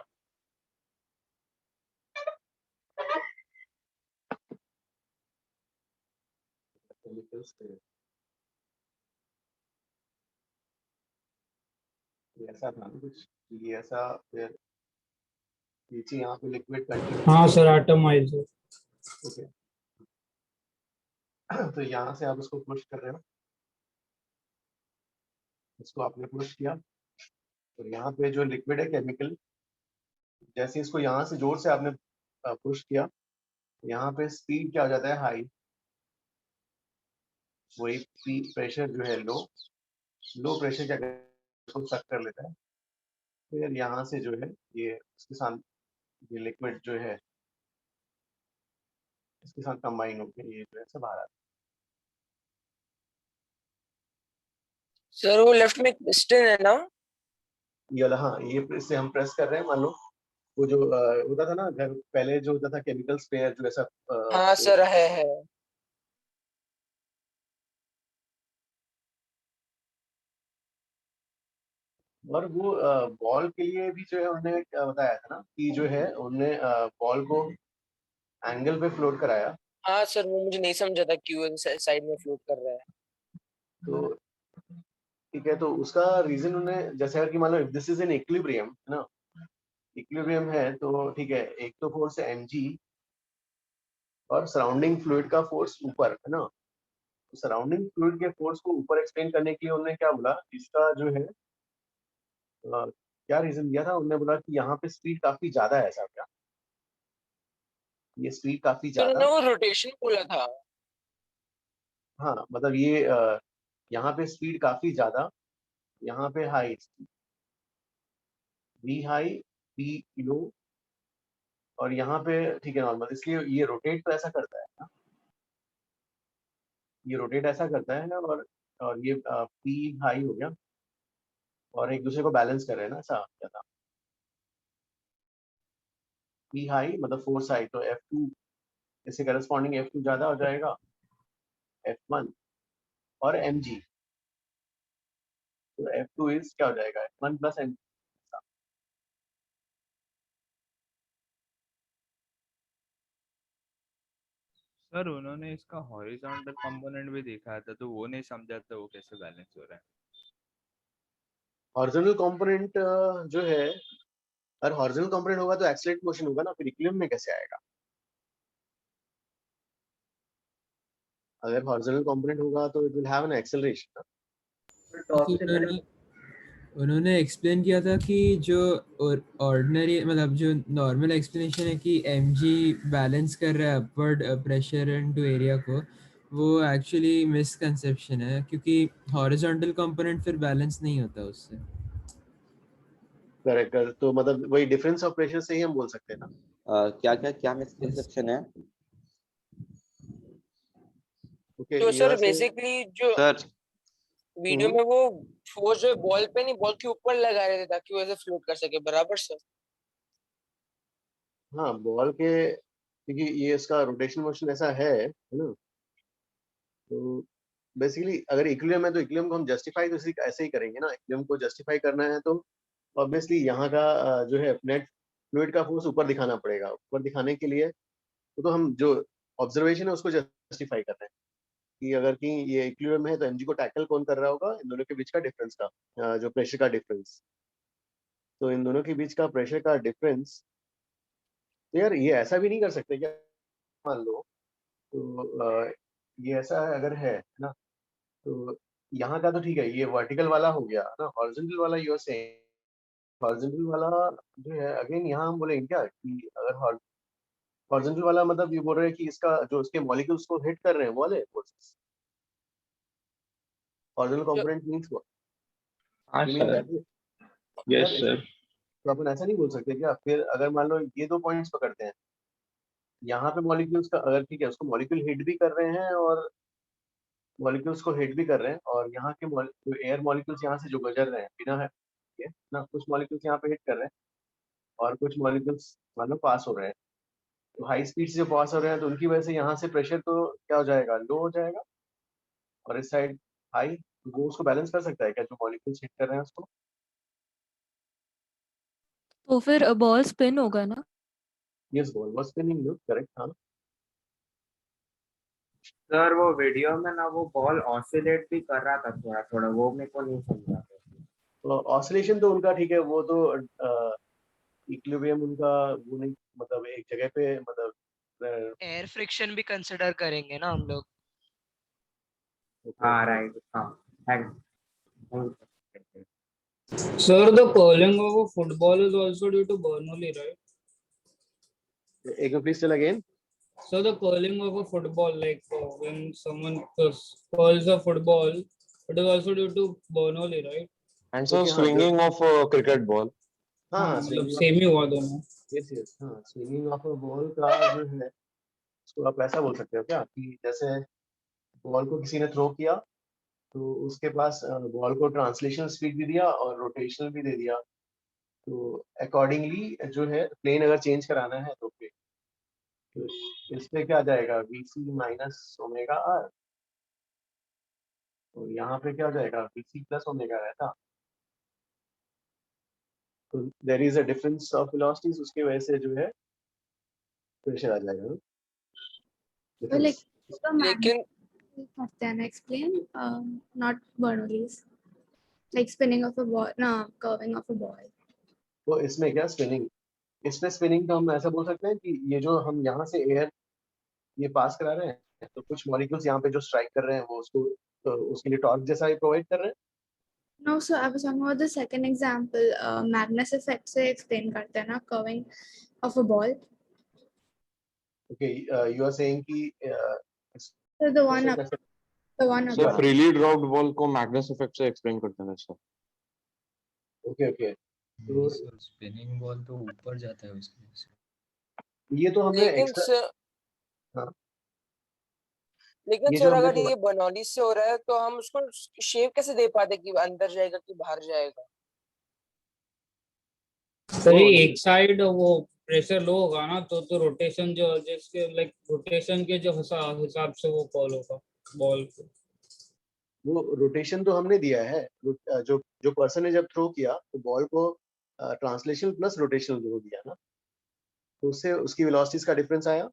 केमिकल स्प्रेयर ऐसा था ना कुछ, ये ऐसा फिर नीचे यहाँ पे लिक्विड कंटेनर। हाँ सर, एटमाइजर। ओके तो यहाँ से आप उसको पुश कर रहे हो, इसको आपने पुश किया, तो यहाँ पे जो लिक्विड है केमिकल, जैसे इसको यहाँ से जोर से आपने पुश किया, यहाँ पे स्पीड क्या हो जाता है, हाई, वही प्रेशर जो है लो प्रेशर क्या इसको सक कर लेता है, फिर यहाँ से जो है ये इसके साथ ये लिक्विड जो है इसके साथ कंबाइन होकर ये जो है सब बाहर आता सर वो लेफ्ट में पिस्टन है ना? है। ये वाला हाँ, ये इससे हम प्रेस कर रहे हैं, मान लो वो जो होता था ना घर पहले जो होता था केमिकल स्प्रेयर जो ऐसा हाँ सर है। और वो बॉल के लिए भी जो है उन्होंने बताया था ना कि जो है उन्होंने बॉल को एंगल पे फ्लोट कराया, हाँ सर, वो मुझे नहीं समझा था क्यों साइड में फ्लोट कर रहा है। तो ठीक है, तो उसका रीजन उन्हें जैसे अगर कि मान लो if this is in equilibrium है ना, इक्विलिब्रियम है तो ठीक है, एक तो फोर्स है mg और सराउंडिंग फ्लूइड का फोर्स ऊपर है ना। तो सराउंडिंग फ्लूइड के फोर्स को ऊपर एक्सप्लेन करने के लिए उन्होंने क्या बोला, इसका जो है क्या रीजन दिया था, उन्होंने बोला कि यहाँ पे स्पीड काफी ज्यादा है, ऐसा क्या, ये स्पीड काफी तो ज्यादा, उन्होंने वो रोटेशन बोला था। हाँ मतलब ये यहाँ पे स्पीड काफी ज्यादा, यहाँ पे हाई, वी हाई वी लो, और यहाँ पे ठीक है नॉर्मल, इसलिए ये रोटेट तो ऐसा करता है ना, ये रोटेट ऐसा करता है, और ये पी हाई हो गया और एक दूसरे को बैलेंस कर रहे हैं ना, ऐसा क्या था, पी हाई मतलब फोर्स हाई, तो F2 इससे करस्पॉन्डिंग F2 ज्यादा हो जाएगा F1 और mg, तो F2 इज क्या हो जाएगा F1 प्लस mg। सर उन्होंने इसका हॉरिजॉन्टल कंपोनेंट भी दिखाया था, तो वो नहीं समझा था वो कैसे बैलेंस हो रहा है। हॉरिजॉन्टल कंपोनेंट जो है, अगर हॉरिजॉन्टल कंपोनेंट होगा तो एक्सीलरेट मोशन होगा ना, फिर इक्विलिब्रियम में कैसे आएगा? अगर हॉरिजॉन्टल कंपोनेंट होगा तो it will have an acceleration ना। उन्होंने एक्सप्लेन किया था कि जो ऑर्डिनरी मतलब जो नॉर्मल एक्सप्लेनेशन है कि mg बैलेंस कर रहा है अपवर्ड प्रेशर इनटू एरिया को, वो एक्चुअली मिसकंसेप्शन है, क्योंकि हॉरिजॉन्टल कंपोनेंट फिर बैलेंस नहीं होता उससे। करेक्ट, तो मतलब वही डिफरेंस ऑफ प्रेशर से ही हम बोल सकते हैं ना। क्या मिसकंसेप्शन है? ओके, तो ये सर वैसे बेसिकली जो सर वीडियो में वो फोर्स जो बॉल पे नहीं, बॉल के ऊपर लगा रहे थे ताकि वो ऐसे फ्लोट कर सके, बराबर सर? हाँ बॉल के, क्योंकि ये इसका रोटेशन मोशन ऐसा है ना, तो बेसिकली अगर इक्विलिब्रियम है तो इक्विलिब्रियम को हम जस्टिफाई तो ऐसे ही करेंगे ना, इक्विलिब्रियम को जस्टिफाई करना है तो ऑब्वियसली यहाँ का जो है नेट फ्लूइड का फोर्स ऊपर दिखाना पड़ेगा, ऊपर दिखाने के लिए तो हम जो ऑब्जर्वेशन है उसको जस्टिफाई कर रहे हैं कि अगर कि ये इक्विलिब्रियम है तो mg को टैकल कौन कर रहा होगा, इन दोनों के बीच का डिफरेंस का जो प्रेशर का डिफरेंस, तो इन दोनों के बीच का प्रेशर का डिफरेंस, तो यार ये ऐसा भी नहीं कर सकते क्या, मान लो तो ये ऐसा अगर है ना, तो यहाँ का तो ठीक है, ये वर्टिकल वाला हो गया ना, हॉरिजॉन्टल वाला यूर से, हॉरिजॉन्टल वाला जो है अगेन यहाँ हम बोलेंगे क्या कि अगर हॉरिजॉन्टल वाला मतलब ये बोल रहे हैं कि इसका जो इसके मॉलिक्यूल्स को हिट कर रहे हैं वो वाले forces, horizontal component means what? हाँ you mean sir, that? Yes sir. तो अपन ऐसा नहीं बोल सकते क्या, फिर अगर मान लो ये दो पॉइंट्स पकड़ते हैं, यहाँ पे मॉलिक्यूल्स का अगर ठीक है उसको मॉलिक्यूल हिट भी कर रहे हैं और मॉलिक्यूल्स को हिट भी कर रहे हैं, और यहाँ के जो एयर मॉलिक्यूल्स यहाँ से जो गुजर रहे हैं बिना है ना, कुछ मॉलिक्यूल्स यहाँ पे हिट कर रहे हैं और कुछ मॉलिक्यूल्स मान लो पास हो रहे हैं, तो हाई स्पीड से जो पास हो रहे हैं तो उनकी वजह से यहाँ से प्रेशर तो क्या हो जाएगा, लो हो जाएगा, और इस साइड हाई, वो उसको बैलेंस कर सकता है क्या जो मॉलिक्यूल्स हिट कर रहे हैं उसको? तो फिर बॉल स्पिन होगा ना? Yes, ball was spinning, no correct, हाँ। सर वो वीडियो में ना वो बॉल ऑसिलेट भी कर रहा था थोड़ा थोड़ा, वो मेरे को नहीं समझा। तो ऑसिलेशन तो उनका ठीक है, वो तो इक्विलिब्रियम उनका वो नहीं, मतलब एक जगह पे मतलब एयर फ्रिक्शन भी कंसिडर करेंगे ना हम लोग। हाँ राइट, हाँ thanks. Sir, the curling of a football is also due to Bernoulli, right? एक बार please tell again. So the curling of a football, like when someone curls a football, it is also due to Bernoulli, right? And so swinging of a cricket ball. हाँ मतलब same ही हुआ दोनों। Yes yes, हाँ swinging of a ball का जो है उसको आप ऐसा बोल सकते हो क्या कि जैसे बॉल को किसी ने थ्रो किया तो उसके पास बॉल को ट्रांसलेशनल स्पीड भी दिया और रोटेशनल भी दे दिया, तो अकॉर्डिंगली जो है प्लेन अगर चेंज कराना है तो फिर तो इस पे क्या जाएगा, VC माइनस ओमेगा आर, तो यहाँ पे क्या हो जाएगा VC प्लस ओमेगा रहता, तो there is a difference of velocities, उसकी वजह से जो है प्रेशर आ जाएगा ना? So like लेकिन explain, not Bernoulli's. like spinning of a ball, no, curving of a ball. तो इसमें क्या स्पिनिंग, इसमें स्पिनिंग तो हम ऐसा बोल सकते हैं कि ये जो हम यहाँ से एयर ये पास करा रहे हैं तो कुछ मॉलिक्यूल्स यहाँ पे जो स्ट्राइक कर रहे हैं वो उसको तो उसके लिए टॉर्क जैसा ही प्रोवाइड कर रहे हैं. No, so I was talking about the second example. Magnus effect से explain करते हैं ना curving of a ball. Okay, you are saying कि So the one up, the one sir above. Freely dropped ball को मैग्नेस effect से explain करते हैं sir. Okay okay तो स्पिनिंग बॉल तो ऊपर जाता है उसकी वजह से. ये तो हमने लेकिन एक्स्ट्रा सर हाँ लेकिन ये सर जो हमने अगर ये बनॉली से हो रहा है तो हम उसको शेप कैसे दे पाते कि अंदर जाएगा कि बाहर जाएगा? सर एक साइड वो प्रेशर लो होगा ना तो रोटेशन जो जिसके लाइक रोटेशन के जो हिसाब से वो कॉल होगा बॉल को. वो रोटेशन तो हमने दिया है. जो जो पर्सन ने जब थ्रो किया तो बॉल को ट्रांसलेशन प्लस रोटेशनल जो दिया ना तो उससे उसकी वेलोसिटीज का डिफरेंस आया.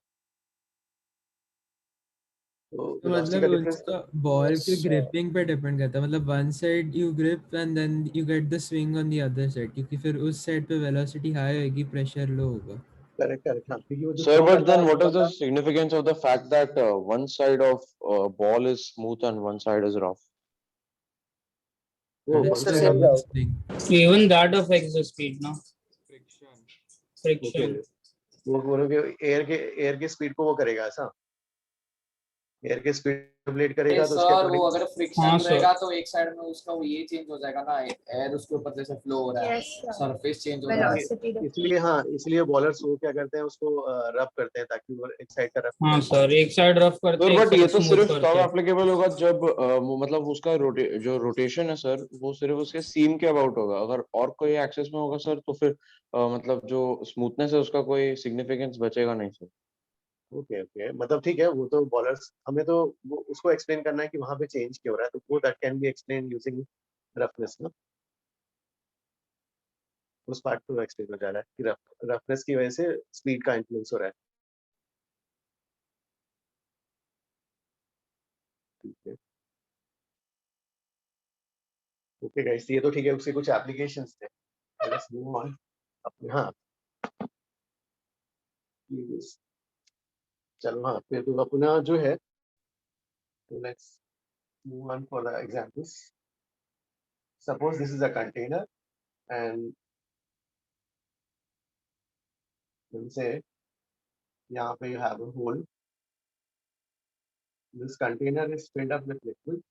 तो वेलोसिटी का मतलब डिफरेंस उसका बॉल के ग्रिपिंग पे डिपेंड करता है. मतलब one side you grip and then you get the swing on the other side, क्योंकि फिर उस साइड पे वेलोसिटी हाई होगी, प्रेशर लो होगा. Correct correct. हाँ क्योंकि वो जो Sir, थ्रो but कर रहा then है what वो is the बंदा significance of the fact that one side of ball is smooth and one side is rough? वो That one is sir the side same ball doubt. swing. Even that affects the speed ना. Okay Friction. वो बोलोगे air के speed को वो करेगा ऐसा air के स्पीड ब्लेड करेगा तो उसके सर वो अकॉर्डिंग. अगर फ्रिक्शन हाँ सर. रहेगा तो एक साइड में उसका वो ये चेंज हो जाएगा ना, एयर उसके ऊपर जैसे फ्लो हो रहा है, Yes, sir. सरफेस चेंज हो रहा है. Velocity difference. इसलिए हाँ इसलिए बॉलर्स वो क्या करते हैं उसको रब करते हैं ताकि वो एक साइड का रब हाँ सर एक साइड रफ करते सर हैं एक बट ये साइड तो स्मूथ सिर्फ करते तब हैं. एप्लीकेबल होगा जब मतलब उसका जो रोटेशन है सर वो सिर्फ उसके सीम के अबाउट होगा. अगर और कोई एक्सेस में होगा सर तो फिर मतलब जो स्मूथनेस है उसका कोई सिग्निफिकेंस बचेगा नहीं सर. ओके ओके मतलब ठीक है वो तो बॉलर्स हमें तो वो उसको एक्सप्लेन करना है कि वहां पे चेंज क्यों हो रहा है तो वो that can be explain using roughness ना. उस पार्ट को एक्सप्लेन हो जा रहा है कि रफनेस की वजह से स्पीड का इन्फ्लुएंस हो रहा है. ठीक है ओके गाइस ये तो ठीक है उसके कुछ एप्लीकेशंस थे. Let's move on. अपने हाँ Yes. चलो हाँ फिर तो अपना जो है let's move on for the examples. Suppose this is a container and say यहाँ पे you have a hole. This container is filled up with liquid.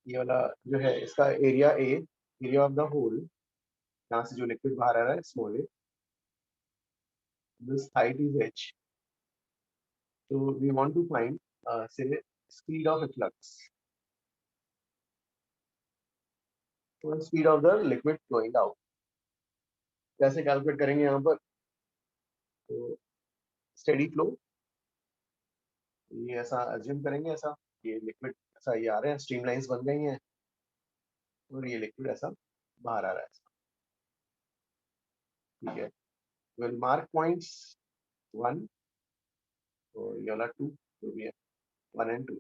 ये वाला जो है इसका एरिया ऑफ द होल यहाँ से जो लिक्विड बाहर आ रहा है small A. This height is h. So we want to find say speed of efflux. So speed of the liquid flowing out. कैसे कैलकुलेट करेंगे यहाँ पर? तो स्टेडी फ्लो ये ऐसा अज्यूम करेंगे ऐसा ये लिक्विड ऐसा ये आ रहे हैं स्ट्रीमलाइंस बन गई हैं और ये लिक्विड ऐसा बाहर आ रहा है. ठीक है विल मार्क पॉइंट्स 1 और ये वाला 2 जो भी है 1 and 2.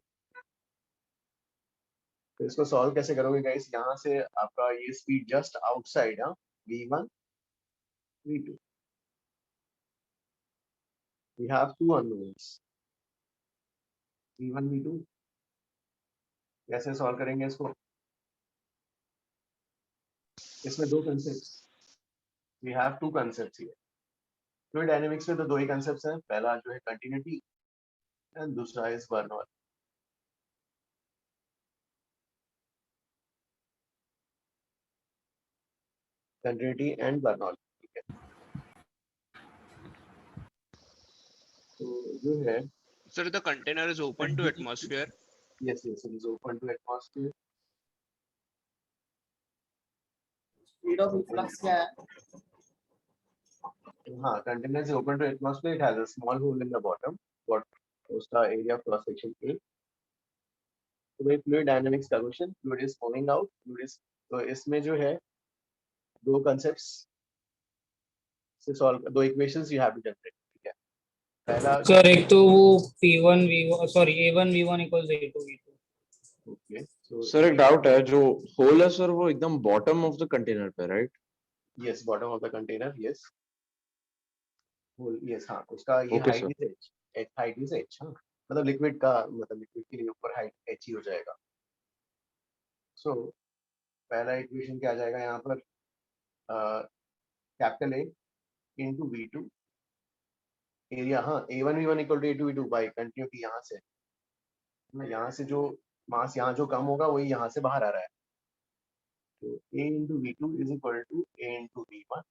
तो इसको सॉल्व कैसे करोगे गाइस? यहाँ से आपका ये स्पीड जस्ट आउटसाइड हाँ v1 v2. We have two unknowns v1 v2. कैसे सॉल्व करेंगे इसको? इसमें दो concept. We have two concepts here. Fluid dynamics में तो दो ही कंसेप्ट्स हैं. पहला जो है कंटिन्यूटी एंड दूसरा is Bernoulli. Continuity and Bernoulli. ठीक है तो जो है Sir, the container is open to atmosphere. yes it is open to atmosphere. Speed of efflux क्या है? हाँ container is open to atmosphere. It has a small hole in the bottom. What उसका area of cross section A. तो भाई fluid dynamics का question fluid is flowing out fluid is तो इसमें जो है दो कंसेप्ट्स से सॉल्व दो equations you have to generate. ठीक है पहला सर एक तो वो P1 V1 sorry A1 V1 equals A2 V2. Okay sir एक डाउट है, जो होल है सर वो एकदम बॉटम ऑफ द कंटेनर पे, right? Yes, bottom of the container, yes hole, yes हाँ, उसका ये okay height sir. Is H, height is H, हाँ मतलब लिक्विड का, मतलब लिक्विड के लिए ऊपर हाइट एच ही हो जाएगा। सो पहला इक्वेशन क्या आ जाएगा यहाँ पर, capital A into V two area, हाँ A1 V1 equal to A2 V2 by continuity यहाँ से, यहाँ से जो मास यहाँ जो कम होगा वही यहाँ से बाहर आ रहा है, तो A into V2 is equal to A into V1,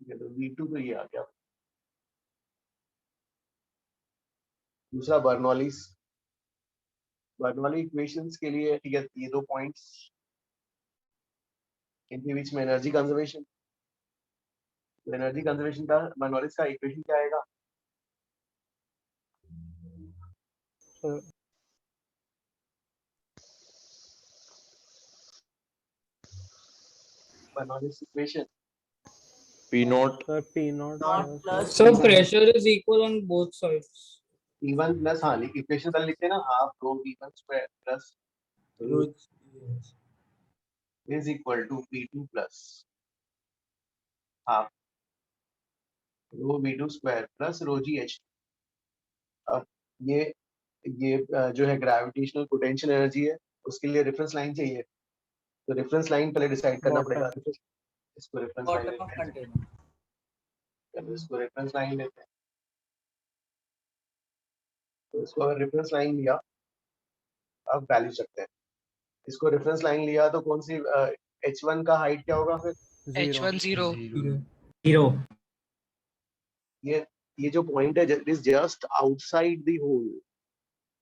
ठीक है, तो V2 तो ये आ गया। दूसरा बर्नौली इक्वेशंस के लिए, ठीक है, ये दो पॉइंट्स इनके बीच में एनर्जी कंजर्वेशन, एनर्जी कंजर्वेशन का बर्नौली का इक्वेशन क्या आएगा? Bernoulli equation P naught Sir, P naught Not plus So pressure is equal on both sides. P1 plus, हाँ इक्वेशन पहले लिखते हैं ना, half rho V1 square plus rho is equal to P2 plus half rho V2 square plus rho GH। अब ये जो है gravitational potential energy है, उसके लिए रेफरेंस लाइन चाहिए, तो रेफरेंस लाइन पहले डिसाइड करना पड़ेगा। इसको reference line bottom of container. चलो इसको रेफरेंस लाइन लेते हैं, तो इसको अगर रेफरेंस लाइन लिया, अब वैल्यू सकते हैं, इसको रेफरेंस लाइन लिया तो कौन सी H1 का हाइट क्या होगा फिर? H1 0 Zero. ये जो पॉइंट है is just outside the hole,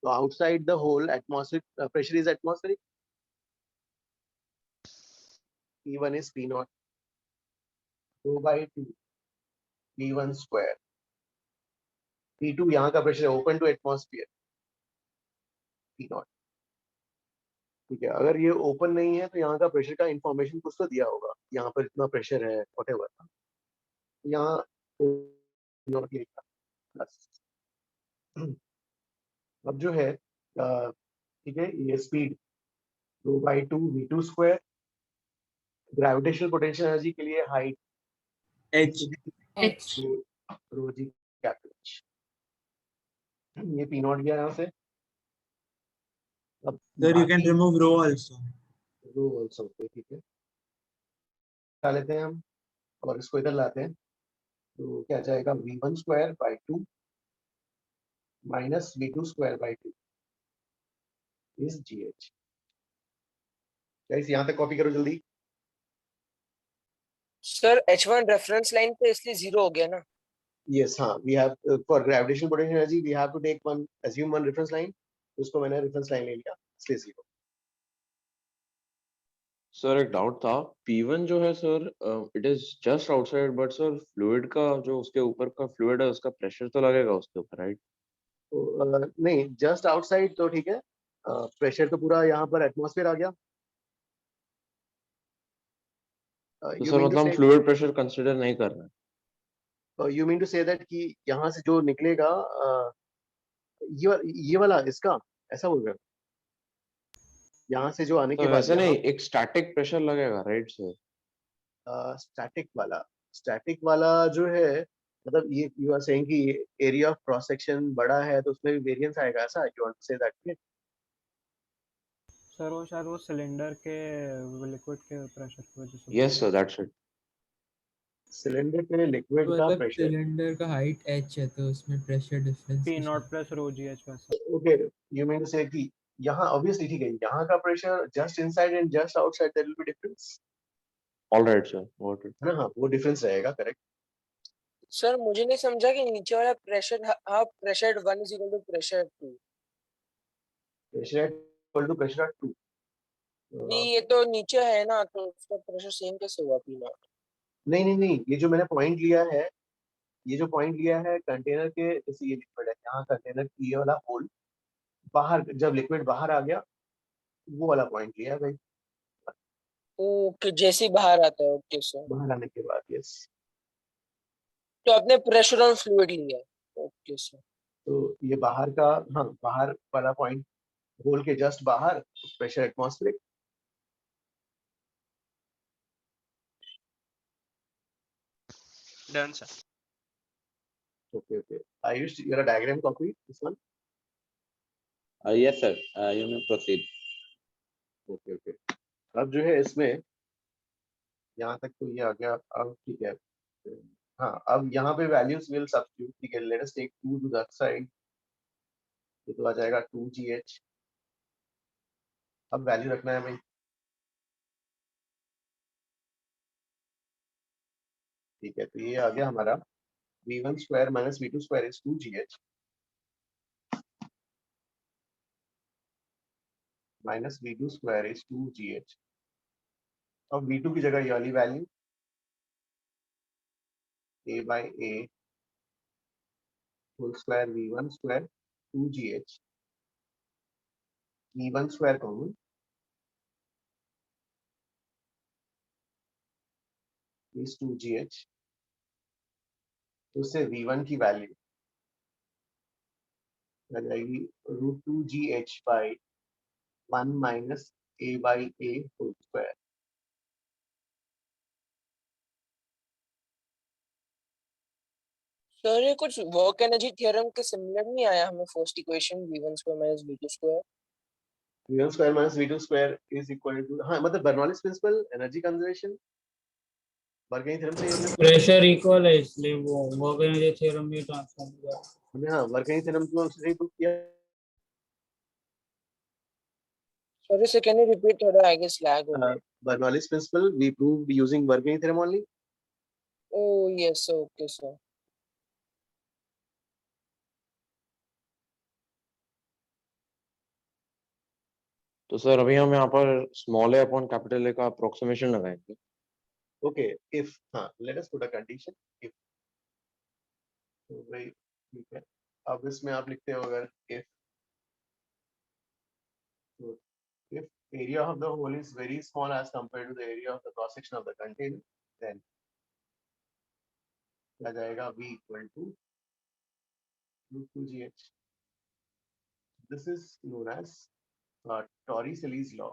तो outside the hole atmospheric pressure is atmospheric, P1 is P naught 2/2 P1 square, P2 यहाँ का प्रेशर है open to atmosphere P naught, ठीक है। अगर ये ओपन नहीं है तो यहाँ का प्रेशर का इंफॉर्मेशन कुछ तो दिया होगा, यहाँ पर इतना प्रेशर है व्हाटएवर, यहाँ नॉट लिखा प्लस। अब जो है ठीक है, ये speed 2/2 V2 square, gravitational potential energy के लिए हाइट H. रो जी कैपिटल H, ये P नॉट गया यहाँ से। अब Sir, you can remove rho also. Rho also, ठीक है, उठा लेते हैं हम और इसको इधर लाते हैं, तो क्या जाएगा V1 square by 2 minus V2 square by 2 is GH। Guys यहाँ तक कॉपी करो जल्दी। सर H1 रेफरेंस लाइन पे इसलिए 0 हो गया ना? यस हाँ, we have for gravitational potential energy we have to take one, assume one reference line, उसको मैंने रेफरेंस लाइन ले लिया, इसलिए 0। सर एक डाउट था, P1 जो है sir it is just outside, but sir fluid का जो उसके ऊपर का फ्लूइड है उसका प्रेशर तो लगेगा उसके ऊपर, राइट? तो नहीं, जस्ट आउटसाइड तो ठीक है, प्रेशर तो पूरा यहाँ पर एटमॉस्फेयर आ गया। तो सर मतलब हम फ्लूइड प्रेशर कंसीडर नहीं कर रहे हैं। You mean to say that कि यहाँ से जो निकलेगा ये वाला इसका ऐसा बोल रहे हो? यहाँ से जो आने तो के बाद वैसे नहीं, एक स्टैटिक प्रेशर लगेगा, राइट सर? स्टैटिक वाला जो है, मतलब ये यू आर सेइंग कि एरिया ऑफ क्रॉस सेक्शन बड़ा है तो उसमें भी वेरिएंस आएगा, ऐसा you want to say that? Sir वो शायद वो सिलेंडर के लिक्विड के प्रेशर की वजह से। Yes sir, that's it. Cylinder के लिक्विड का मतलब प्रेशर, सिलेंडर का हाइट h है तो उसमें pressure difference P naught plus rho GH वैसा। Okay, you mean to say कि यहाँ ऑब्वियसली ठीक है, यहाँ का pressure just inside and just outside there will be difference, alright sir, got it. है ना? हाँ, वो डिफरेंस रहेगा, करेक्ट। सर मुझे नहीं समझा कि नीचे वाला प्रेशर, हाँ pressure 1 is equal to pressure 2। Pressure equal to pressure 2, नहीं ये तो नीचे है ना, तो उसका प्रेशर सेम कैसे हुआ P naught? नहीं, ये जो मैंने पॉइंट लिया है, ये जो पॉइंट लिया है कंटेनर के, जैसे ये लिक्विड है, यहाँ कंटेनर की ये वाला होल बाहर, जब लिक्विड बाहर आ गया वो वाला पॉइंट लिया है भाई, ओके, जैसे ही बाहर आता है, ओके सर। बाहर आने के बाद, यस। तो आपने प्रेशर ऑन फ्लूइड लिया है, ओके सर। तो ये बाहर का, हाँ बाहर वाला पॉइंट होल के जस्ट बाहर pressure atmospheric. Done, sir. Okay. Ayush, you are a diagram copy this one? Yes sir, you may proceed. Okay. अब जो है इसमें यहाँ तक तो ये आ गया। अब ठीक है, हाँ अब यहाँ पे वैल्यूज विल सब्स्टिट्यूट। ठीक है, let us take 2 to that side, ये तो आ जाएगा 2GH। अब वैल्यू रखना है भाई। ठीक है, तो ये आ गया हमारा V1 square minus V2 square is 2GH minus V2 square is 2GH। अब V2 की जगह ये वाली value A/A whole square V1 square 2GH, V1 square common is 2GH। तो उससे V1 की वैल्यू आ जाएगी √2GH by 1 minus A/A whole square. Sir ये कुछ वर्क एनर्जी थ्योरम के सिमिलर नहीं आया हमें first equation v1 square minus v2 square. V1 square minus V2 square is equal to, हाँ मतलब Bernoulli's principle energy conservation working theorem से हमने प्रेशर इक्वल है इसलिए वो वर्क एनर्जी थ्योरम में ट्रांसफॉर्म हुआ। हमने हाँ वर्किंग थ्योरम को उससे प्रूव किया। Sorry sir, can you repeat? थोड़ा आई गेस लैग हो गया। Bernoulli's principle we proved using working theorem only. Oh yes sir, okay sir. तो सर अभी हम यहाँ पर small a upon capital A का अप्रोक्सीमेशन लगाएंगे। Okay, if हाँ let us put a condition if, तो भाई ठीक है, अब इसमें आप लिखते हो अगर if, तो if area of the hole is very small as compared to the area of the cross section of the container, then क्या जाएगा V equal to √2GH. This is known as Torricelli's law.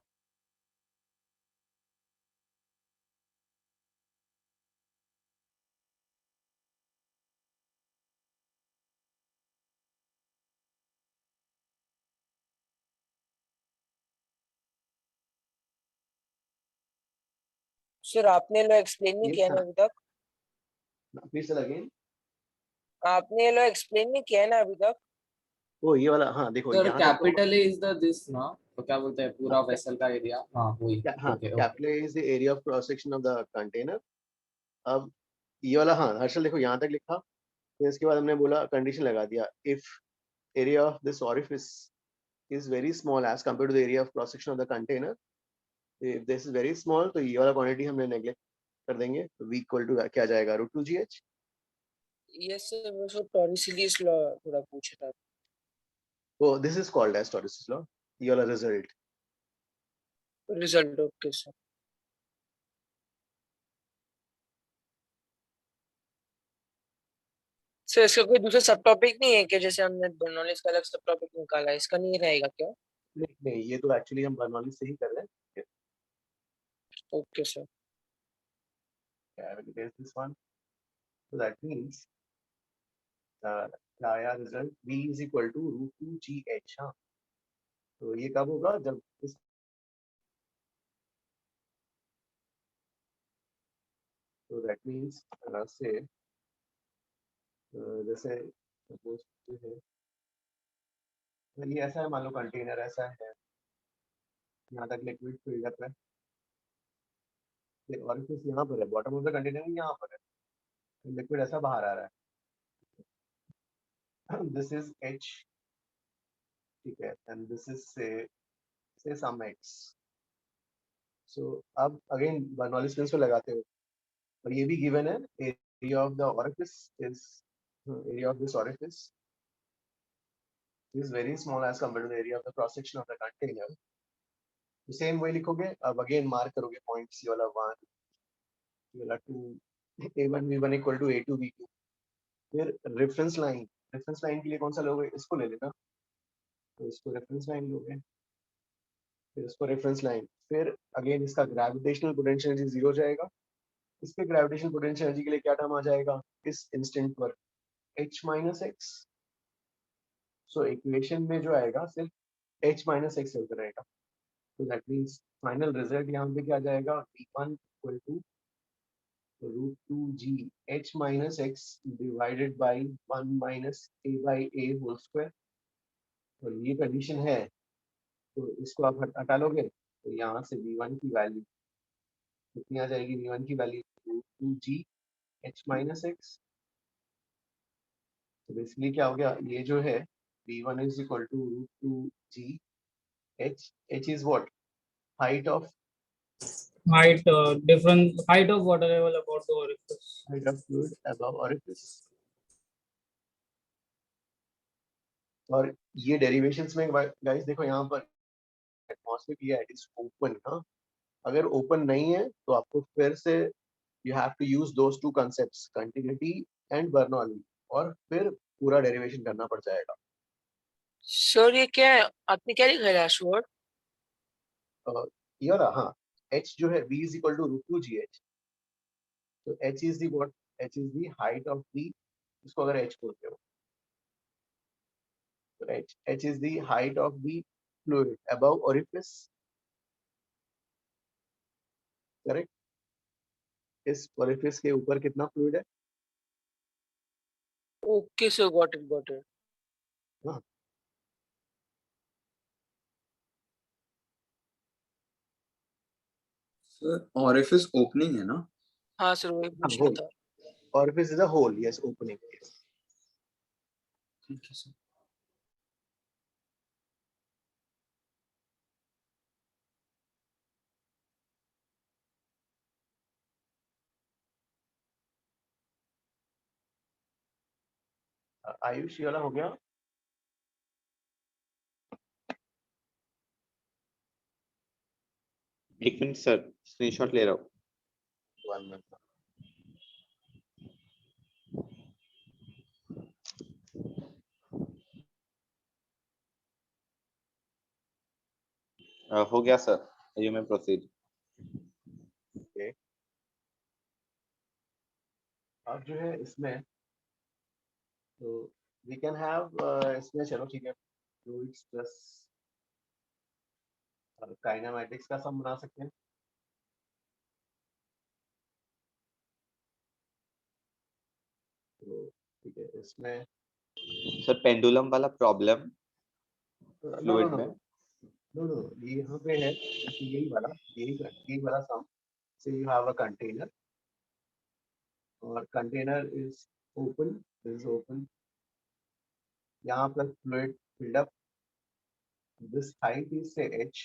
Sir आपने लो explain नहीं किया ना अभी तक। Please say again. आपने लो explain नहीं किया ना अभी तक। ओ ये वाला, हाँ देखो सर यहाँ capital A is the this ना, तो क्या बोलते हैं पूरा वेसल का एरिया। हाँ वही। हाँ capital A is the area of cross section of the container. अब ये वाला हाँ हर्षल देखो यहाँ तक लिखा, तो इसके बाद हमने बोला कंडीशन लगा दिया if area of this orifice is very small as compared to the area of cross section of the container. If this is very small तो ये वाला क्वांटिटी हमने नेग्लेक्ट कर देंगे, तो V इक्वल टू क्या जाएगा √2GH। यस सर, वो सर टॉरिसेलीज लॉ थोड़ा पूछा था। Oh, this is called as Torricelli's law. ये वाला result. Result okay sir. Sir इसका कोई दूसरा सब टॉपिक नहीं है क्या? जैसे हमने बर्नौलीज का अलग सब टॉपिक निकाला है, इसका नहीं रहेगा क्या? नहीं ये तो एक्चुअली हम बर्नौलीज से ही कर रहे हैं। Okay sir. I will erase this one. So that means क्या आया result? V is equal to √2GH। हाँ तो ये कब होगा? जब इस so that means से जैसे सपोज है ये ऐसा है, मान लो कंटेनर ऐसा है, यहाँ तक लिक्विड फिल्ड है और फिर यहाँ पर है, बॉटम ऑफ द कंटेनर यहाँ पर है, लिक्विड ऐसा बाहर आ रहा है। दिस इज H, ठीक है, एंड दिस इज से सम X। सो अब अगेन बर्नौलीज प्रिंसिपल लगाते हो, और ये भी गिवन है area of the orifice is area of this orifice is very small as compared to the area of the cross section of the container. तो same वही लिखोगे, अब अगेन मार्क करोगे पॉइंट्स, ये वाला 1, ये वाला 2, A1 V1 equal to A2 V2। फिर रेफरेंस लाइन के लिए कौन सा लोगे? इसको ले लेना, तो इसको रेफरेंस लाइन लोगे, फिर इसको रेफरेंस लाइन, फिर अगेन इसका ग्रेविटेशनल पोटेंशियल एनर्जी जीरो जाएगा। इस पे ग्रेविटेशनल पोटेंशियल एनर्जी के लिए क्या टर्म आ जाएगा इस इंस्टेंट पर, h minus x. So equation में जो आएगा सिर्फ h माइनस एक्स चलता रहेगा। तो दैट मीन्स फाइनल रिजल्ट यहाँ पे क्या जाएगा, v1 equal to √2g h minus x divided by 1 minus a by a whole square. और ये कंडीशन है, तो इसको आप हटा लोगे तो यहाँ से v1 की वैल्यू कितनी आ जाएगी, v1 की value √2g h minus x. तो बेसिकली क्या हो गया, ये जो है v1 is equal to √2g h is what, height of Height, different height of water level about the orifice. height of fluid above orifice। और ये डेरिवेशंस में गाइस देखो यहाँ पर एटमॉस्फेयर किया है, इट इज ओपन। हाँ, अगर ओपन नहीं है तो आपको फिर से you have to use those two concepts, continuity and Bernoulli, और फिर पूरा डेरिवेशन करना पड़ जाएगा। सर ये क्या है, आपने क्या लिखा है लास्ट वर्ड? ये रहा, हाँ, h जो है v is equal to √2gh। तो h is the what, h is the height of the, इसको अगर h बोलते हो तो h is the height of the fluid above orifice, correct. इस ओरिफिस के ऊपर कितना फ्लूइड है? Okay sir, got it got it. हाँ, सर ऑरिफिस ओपनिंग है ना? हाँ सर, वही पूछना था। orifice is a hole, yes, opening, yes। ठीक है सर। आयुष ये वाला हो गया। एक मिनट सर, स्क्रीनशॉट ले रहा हूँ। One minute। हो गया sir, you may proceed. Okay, अब जो है इसमें तो वी कैन हैव इसमें, चलो ठीक है, फ्लूइड्स प्लस काइनेमैटिक्स का सम बना सकते हैं। तो ठीक है, इसमें सर पेंडुलम वाला problem no no fluid no में, नो नो, ये यहाँ पे है यही वाला sum. Say you have a container और कंटेनर इज ओपन, यहाँ पर fluid filled up, this height is say h।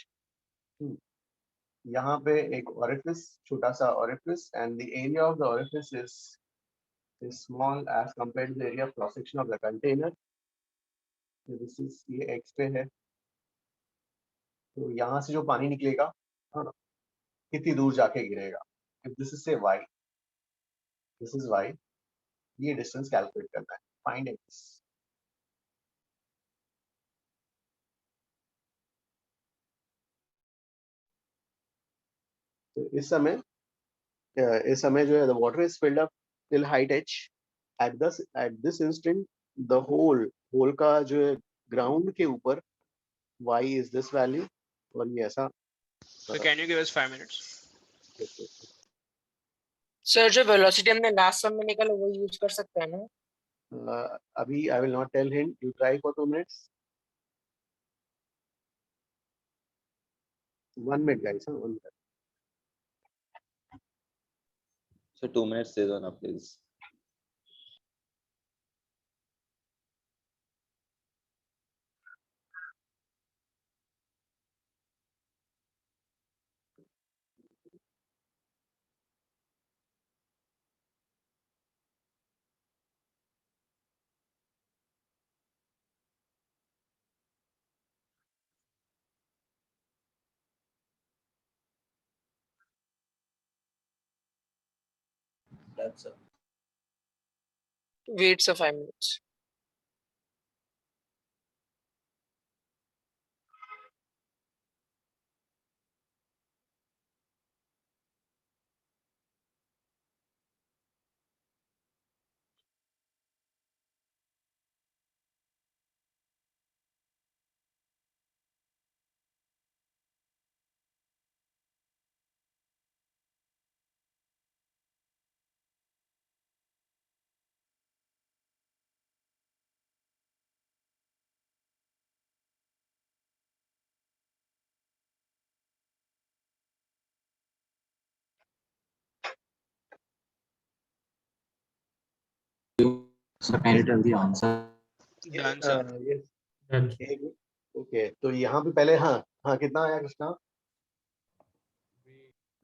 यहाँ पे एक orifice, छोटा सा orifice, and the area of the orifice is small as compared to the area of cross section of the container। So this is, ये x पे है, तो यहाँ से जो पानी निकलेगा, हाँ ना, कितनी दूर जाके गिरेगा। If this is say y, this is y, ये डिस्टेंस कैलकुलेट करना है, फाइंड x। तो इस समय जो है the water is filled up till height h। at this instant the whole का जो है ग्राउंड के ऊपर y is this value, और ये ऐसा। So can you give us 5 minutes? Sir जो वेलोसिटी हमने लास्ट सम में निकाला वो यूज कर सकते हैं ना? अभी I will not tell him, you try for 2 minutes। 1 minute guys, 1 minute। Sir 2 minutes दे दो ना please. That's all। Wait sir 5 minutes। So can you tell the answer? Done, sir. yes okay तो यहाँ पे पहले हाँ हाँ कितना आया कृष्णा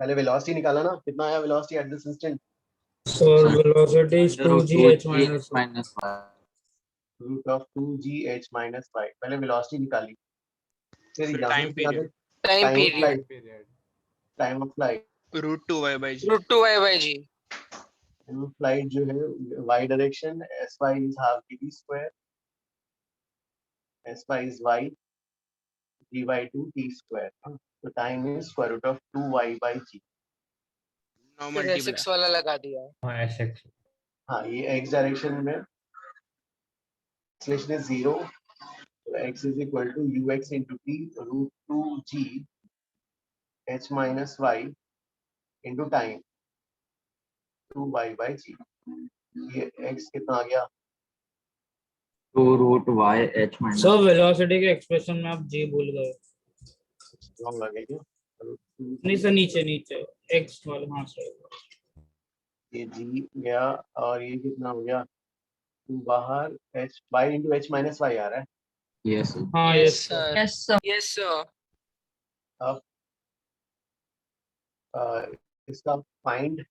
पहले वेलोसिटी निकाला ना कितना आया velocity at this instant So velocity is Under root 2gh 2gh minus minus 5. Root of 2gh minus 5 पहले वेलोसिटी निकाली फिर यहाँ टाइम से यहाँ पीरियड पे time period time of flight root 2y by g. Root 2y/g। Flight जो है y direction sy is half d square sy is y d by 2 t square तो time is square root of 2y by g Now फिर multiply. sx वाला लगा दिया। हाँ ये x direction में एक्सेलरेशन इज 0 तो x is equal to ux into t root 2g h minus y into time 2y by g ये x कितना आ गया 2 root y h minus. So velocity के एक्सप्रेशन में आप g भूल गए। रॉन्ग लगे क्या नहीं सर नीचे नीचे x वाला हाँ सर। ये g गया और ये कितना हो गया बाहर h y into h minus y आ रहा है Yes sir. हाँ yes yes sir। Sir Yes, sir. Yes sir. अब इसका फाइंड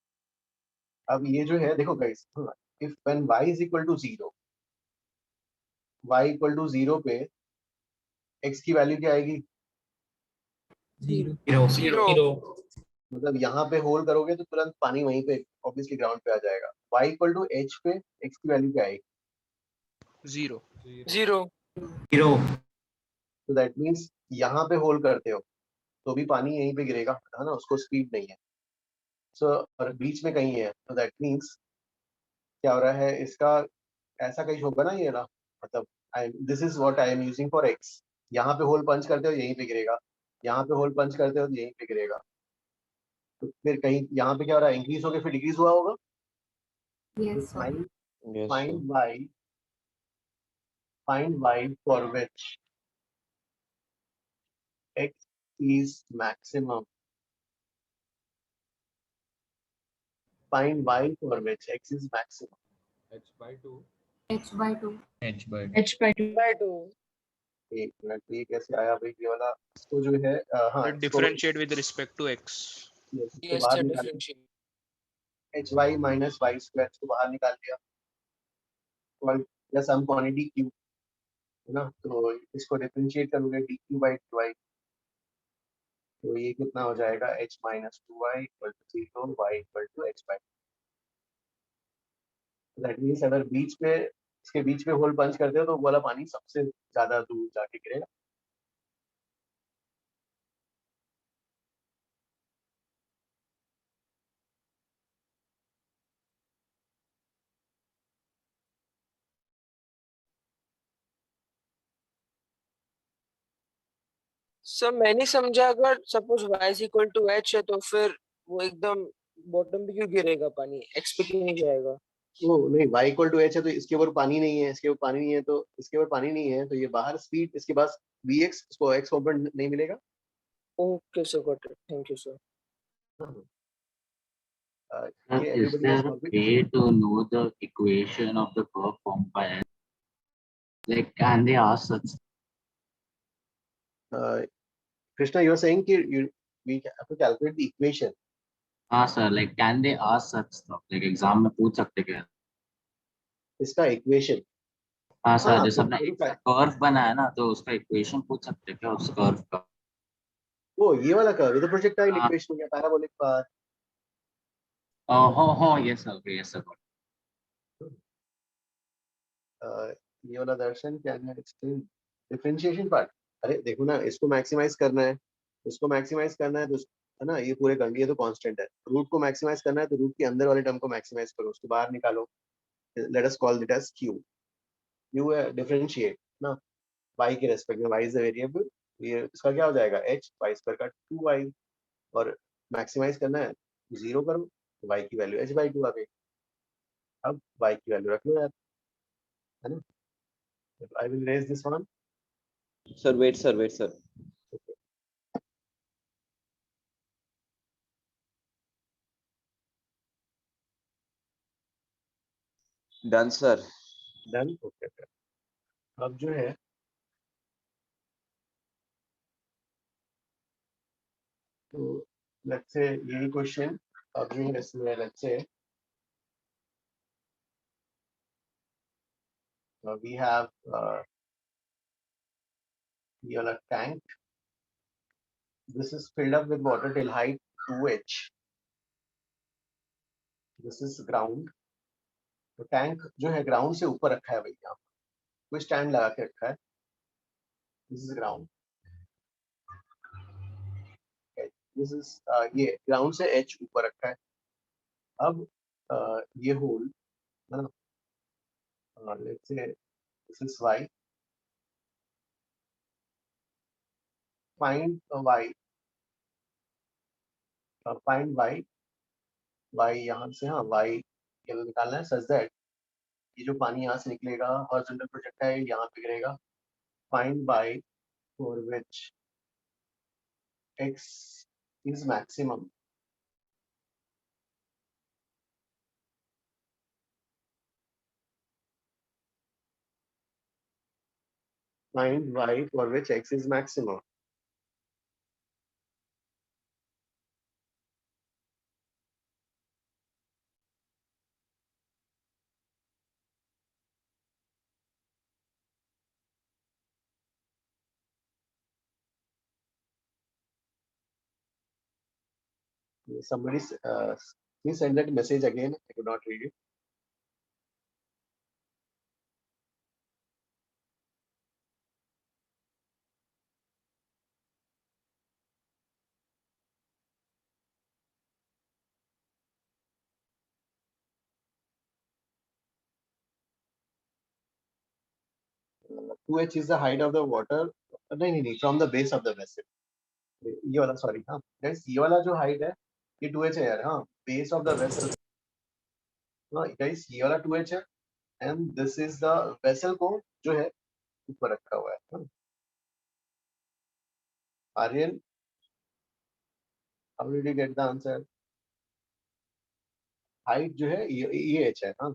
अब ये जो है देखो guys if when y is equal to 0 y equal to 0 पे x की वैल्यू क्या आएगी 0 जीरो। मतलब यहाँ पे होल्ड करोगे तो तुरंत पानी वहीं पे ऑब्वियसली ग्राउंड पे आ जाएगा y इक्वल टू h पे x की वैल्यू क्या आएगी 0. जीरो। 0 तो दैट मींस यहाँ पे होल्ड करते हो तो भी पानी यहीं पे गिरेगा है ना उसको स्पीड नहीं है सो और बीच में कहीं है तो दैट मींस क्या हो रहा है इसका ऐसा कहीं होगा ना ये ना मतलब this is what I am using for x यहाँ पे होल पंच करते हो यहीं पे गिरेगा यहाँ पे होल पंच करते हो तो यहीं पे गिरेगा तो फिर कहीं यहाँ पे क्या हो रहा है इंक्रीज होके फिर डिक्रीज हुआ होगा Yes, sir. find y for which x is maximum find y for which x is maximum h by 2 H by 2. h by 2 h by 2. Bye 2। एक मिनट ये कैसे आया भाई ये वाला इसको जो है हाँ इसको Differentiate with respect to x. इसको यस बाहर सर निकाल differentiate. H Y minus Y square को बाहर निकाल दिया या सम क्वांटिटी क्यू है ना तो इसको डिफरेंशिएट करोगे D Q by D Y तो ये कितना हो जाएगा h minus 2y equal to 0 y equal to h by that means अगर बीच पे इसके बीच में होल पंच करते हो तो वो वाला पानी सबसे ज्यादा दूर जाके गिरेगा सर मैं नहीं समझा अगर suppose y is equal to h है तो फिर वो एकदम बॉटम पे क्यों गिरेगा पानी x पे क्यों नहीं जाएगा। वो नहीं y इक्वल टू h है तो इसके ऊपर पानी नहीं है इसके ऊपर पानी नहीं है तो इसके ऊपर पानी नहीं है तो ये बाहर स्पीड इसके पास vx इसको x कंपोनेंट नहीं मिलेगा okay sir got it thank you sir. ये Is everybody has there a solved it? way to know the equation of the curve formed by S? Like, can they ask such? Krishna, you are saying कि we have to calculate the equation. हाँ sir, like can they ask such stuff? Like exam में पूछ सकते क्या? इसका equation. हाँ sir, हाँ, जैसे तो अपना देखो कर्व बना है ना तो उसका इक्वेशन पूछ सकते क्या उस कर्व का? वो ये वाला कर्व ये तो प्रोजेक्टाइल हाँ। इक्वेशन हो गया पैराबोलिक पाथ हाँ yes sir, okay, yes sir. ये वाला दर्शन क्या है एक्सप्लेन डिफरेंशिएशन पार्ट अरे देखो ना इसको मैक्सिमाइज करना है इसको मैक्सिमाइज करना है तो है ना ये पूरे कर लिए तो कांस्टेंट है रूट को मैक्सिमाइज करना है तो रूट के अंदर वाले टर्म को मैक्सिमाइज करो उसको बाहर निकालो let us call it as Q Q है डिफरेंशिएट ना y के रेस्पेक्ट में y इज द वेरिएबल ये इसका क्या हो जाएगा h y स्क्वायर का 2y और मैक्सिमाइज करना है 0 करो तो y की वैल्यू h बाई 2 आ गई अब y की वैल्यू रख लो यार है ना I will raise this one. Sir, wait, sir. Done, sir. Done okay. अब जो है तो लेट्स से यही क्वेश्चन अब जो है इसमें लेट्स से we have ये वाला tank. This is filled up with water till height 2h. This is ground. तो टैंक जो है ग्राउंड से ऊपर रखा है भाई, यहाँ कोई स्टैंड लगा के रखा है। This is ground, this is ये ग्राउंड से h ऊपर रखा है। अब ये होल है ना, let's say this is y, find y, find y यहाँ से, हाँ y ये निकालना है सच दैट ये जो पानी यहाँ से निकलेगा हॉरिजॉन्टल प्रोजेक्टाइल यहाँ पे गिरेगा। Find y for which x is maximum. Find y for which x is maximum. Somebody please send that message again. I could not read it. Two h is the height of the water. नहीं, from the base of the vessel. ये वाला sorry, हाँ guys, ये वाला जो height है ये 2h है यार, हाँ base of the vessel, हाँ guys ये वाला 2h है and this is the vessel को जो है ऊपर रखा हुआ है। Aryan, how did you get the answer? Height जो है ये h है, हाँ।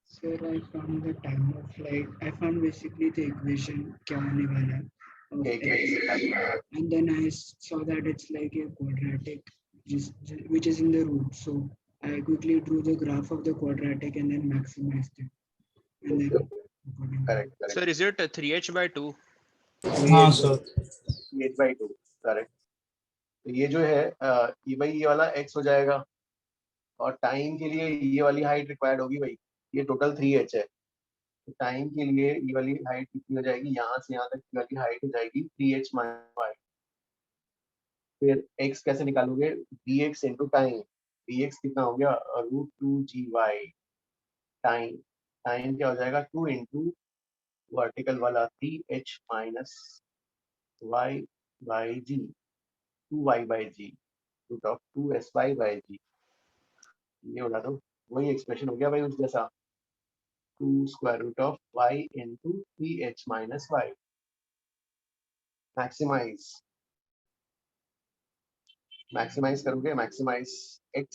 Sir, I found the time of flight. I found basically the equation क्या होने वाला है. And then I saw that it's like a quadratic, which is in the root. So I quickly drew the graph of the quadratic and then maximized it. And then correct. Sir, is it 3h by 2? हाँ sir, 3h by 2 correct. तो ये जो है ये भाई ये वाला x हो जाएगा और टाइम के लिए ये वाली हाइट रिक्वायर्ड होगी भाई, ये टोटल 3h है। तो टाइम के लिए ये वाली हाइट कितनी हो जाएगी, यहाँ से यहाँ तक की वाली हाइट हो जाएगी 3h - y। फिर x कैसे निकालोगे, dx into टाइम, dx कितना हो गया √2gy टाइम, टाइम क्या हो जाएगा 2 into वर्टिकल वाला 3h - y by g, 2y by g, √2sy by g। ये उड़ा दो, वही एक्सप्रेशन हो गया भाई उस जैसा, 2 square root of y into 3h minus y। Maximize करोगे, मैक्सिमाइज x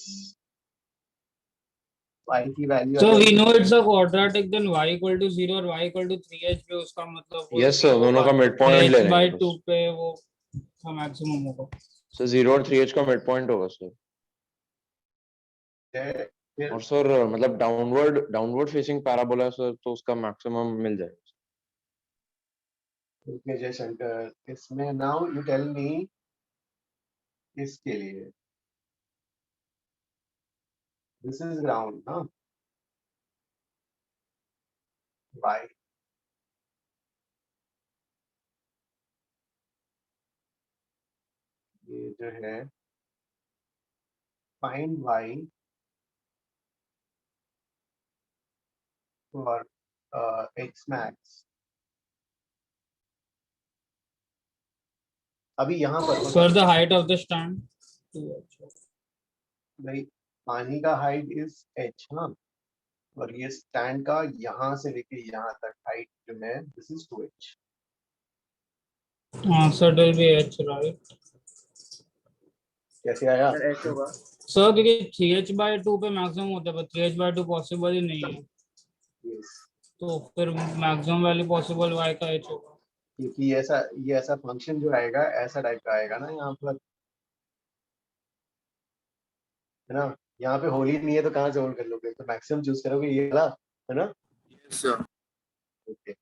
y की value so we know it's a quadratic, then y equal to 0 और y equal to 3h पे उसका मतलब वो Yes sir, दोनों का मिड पॉइंट ले h लेंगे by बस। 2 पे वो का मैक्सिमम होगा। सर 0 और 3h का मिड पॉइंट होगा सर। और सर मतलब डाउनवर्ड फेसिंग पैराबोला सर, तो उसका मैक्सिमम मिल जाएगा। ओके जयशंकर, इसमें नाउ यू टेल मी इसके लिए दिस इज ग्राउंड ना, y ये जो है find y for x max। अभी यहाँ पर for the height of the stand, भाई पानी का हाइट इज h, हाँ, और ये स्टैंड का यहाँ से लेके यहाँ तक हाइट जो है दिस इज 2h। हाँ sir, it will be h, right? कैसे आया? सर h होगा। सर क्योंकि 3h/2 पे मैक्सिमम होता है, पर 3h/2 पॉसिबल ही नहीं है, Yes. तो फिर मैक्सिमम वैल्यू पॉसिबल y का h होगा। क्योंकि ये ऐसा फंक्शन जो आएगा ऐसा टाइप का आएगा ना यहाँ पर, है ना। यहाँ पे होल ही नहीं है तो कहाँ से होल कर लोगे, तो मैक्सिमम चूज करोगे ये वाला, है ना। सर ओके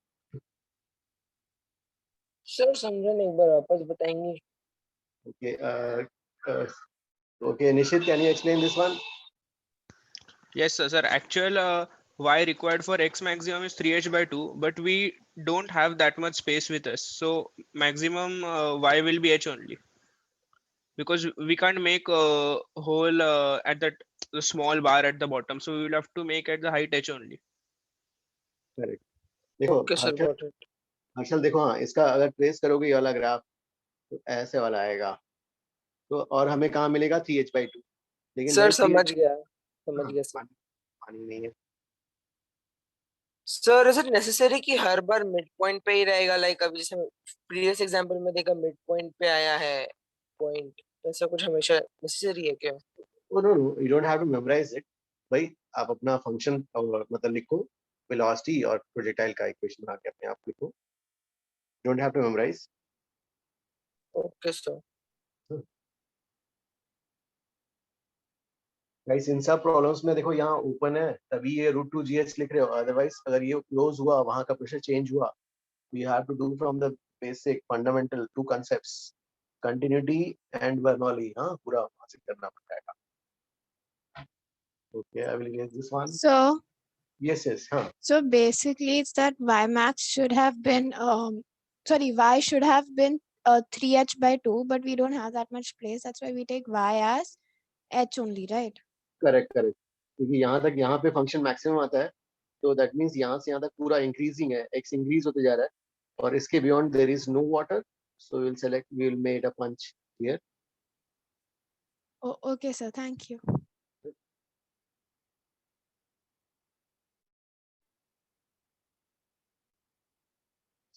सर समझा नहीं, एक बार वापस बताएंगे? Okay okay Nishit, can you explain this one? Yes, sir. Actual y required for x maximum is 3h/2, but we don't have that much space with us. So maximum y will be h only, because we can't make a hole at the small bar at the bottom. So we will have to make at the height h only. Correct. देखो okay sir, got it. Harshal देखो, हाँ इसका अगर trace करोगे ये वाला graph तो ऐसे वाला आएगा, तो और हमें कहाँ मिलेगा 3h/2, लेकिन सर भाई समझ गया, समझ हाँ, गया सर। पानी नहीं है। सर इज इट नेसेसरी कि हर बार मिड पॉइंट पे ही रहेगा? लाइक अभी जैसे प्रीवियस एग्जांपल में देखा मिड पॉइंट पे आया है पॉइंट, ऐसा कुछ हमेशा नेसेसरी है क्या? No you don't have to memorize it भाई, आप अपना फंक्शन मतलब लिखो, वेलोसिटी और प्रोजेक्टाइल का इक्वेशन बना के अपने आप लिखो, don't have to memorize. Okay sir. Guys इन सब प्रॉब्लम्स में देखो यहाँ ओपन है तभी ये √2gh लिख रहे हो, अदरवाइज अगर ये क्लोज हुआ, वहां का प्रेशर चेंज हुआ, you have to do from the basic fundamental two concepts, continuity and Bernoulli, हाँ पूरा वहाँ से करना पड़ेगा। Okay, I will erase this one. So Yes, हाँ। so basically it's that y max should have been y should have been 3h/2, but we don't have that much place, that's why we take y as h only, right? Correct क्योंकि यहाँ तक यहाँ पे function maximum आता है, तो that means यहाँ से यहाँ तक पूरा इंक्रीजिंग है, x इंक्रीज होते जा रहा है, और इसके beyond there is no water, so we will select, we will made a punch here. Oh, okay sir, thank you.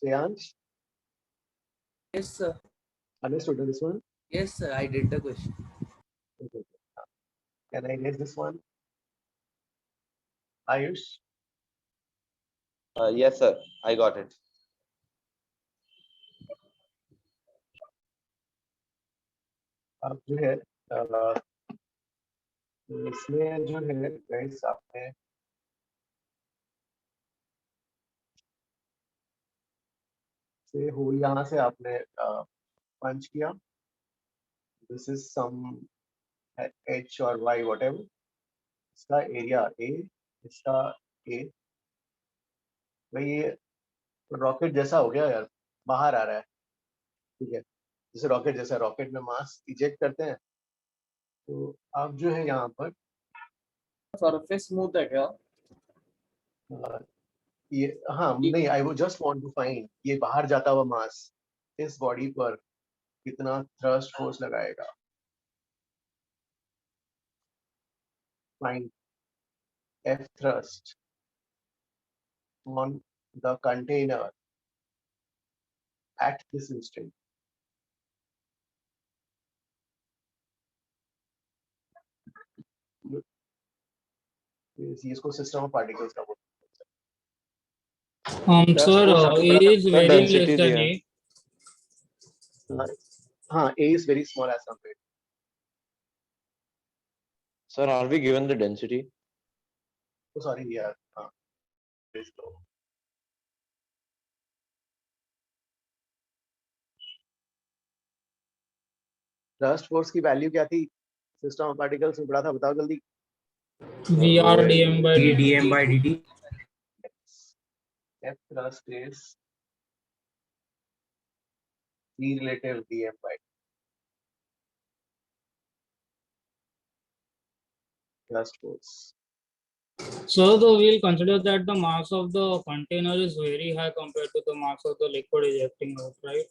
Shreyansh, Yes, sir. understood this one? Yes, sir. I did the question. Okay. Can I erase this one? Ayush? Yes, sir. I got it. अब जो है इसमें जो है guys आपने से हो, यहाँ से आपने पंच किया, दिस इज सम h और y whatever, इसका एरिया a, इसका a, भाई ये रॉकेट जैसा हो गया यार, बाहर आ रहा है, ठीक है, जैसे रॉकेट जैसा, रॉकेट में मास इजेक्ट करते हैं, तो अब जो है यहाँ पर सरफेस स्मूथ है क्या? ये हाँ नहीं, I would just want to find ये बाहर जाता हुआ मास इस बॉडी पर कितना थ्रस्ट फोर्स लगाएगा, find F thrust on the container at this instant. इसको सिस्टम ऑफ पार्टिकल्स का बोलते हैं। Sir A is very less than A. हाँ, A is very small as compared. Sir, are we given the density? Oh, sorry, yeah. Very slow. Thrust force की वैल्यू क्या थी system of particles में, पढ़ा था, बताओ जल्दी। VR dm/dt. F thrust is V relative dm by thrust force. So we'll consider that the mass of the container is very high compared to the mass of the liquid ejecting out, right?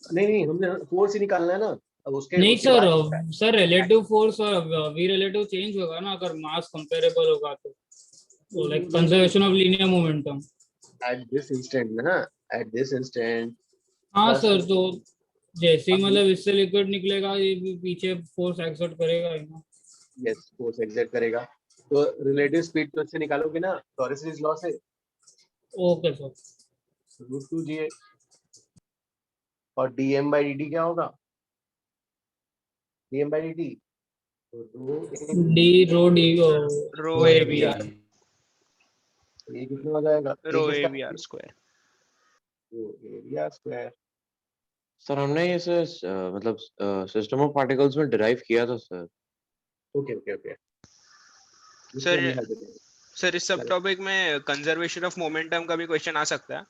नहीं हमने force ही निकालना है ना, अब उसके नहीं sir relative force और v relative change होगा ना अगर मास कंपेरेबल होगा तो like conservation of linear momentum at this instant में ना, एट दिस इंस्टेंट। हाँ सर, तो जैसे ही मतलब इससे लिक्विड निकलेगा ये भी पीछे फोर्स एक्सर्ट करेगा ही ना। यस फोर्स एग्जर्ट करेगा। तो रिलेटिव स्पीड तो इससे निकालोगे ना टॉरस सीरीज लॉ से, ओके सर। √2 GA। और dm/dt क्या होगा? dm/dt डी रो डी रो रो AVR ये कितना हो जाएगा? रो किसका AVR square. AVR square. Sir हमने ये सर मतलब सिस्टम ऑफ पार्टिकल्स में डिराइव किया था sir. Okay okay okay. Sir इस सब टॉपिक में कंजर्वेशन ऑफ मोमेंटम का भी क्वेश्चन आ सकता है।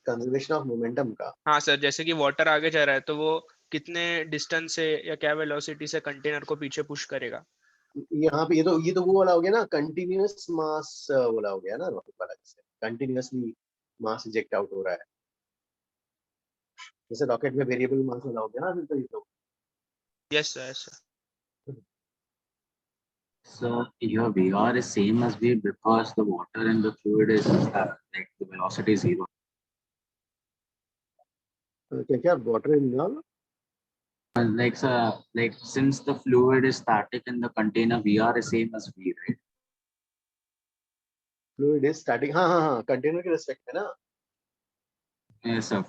कंजर्वेशन ऑफ मोमेंटम का? हाँ सर, जैसे कि वाटर आगे जा रहा है तो वो कितने डिस्टेंस से या क्या वेलोसिटी से कंटेनर को पीछे पुश करेगा। यहाँ पे ये तो वो वाला हो गया ना, कंटिन्यूअस मास वाला हो गया ना, रॉकेट वाला जैसे कंटिन्यूअसली मास इजेक्ट आउट हो रहा है, जैसे रॉकेट में वेरिएबल मास वाला हो गया ना फिर तो ये तो। Yes sir, yes sir. So your VR is same as V because the water in the fluid is like the velocity is 0. क्या water in Like since the fluid is static in the container, VR is same as V, right? Fluid is static. हाँ हाँ हाँ, container के respect में ना। Yes, sir.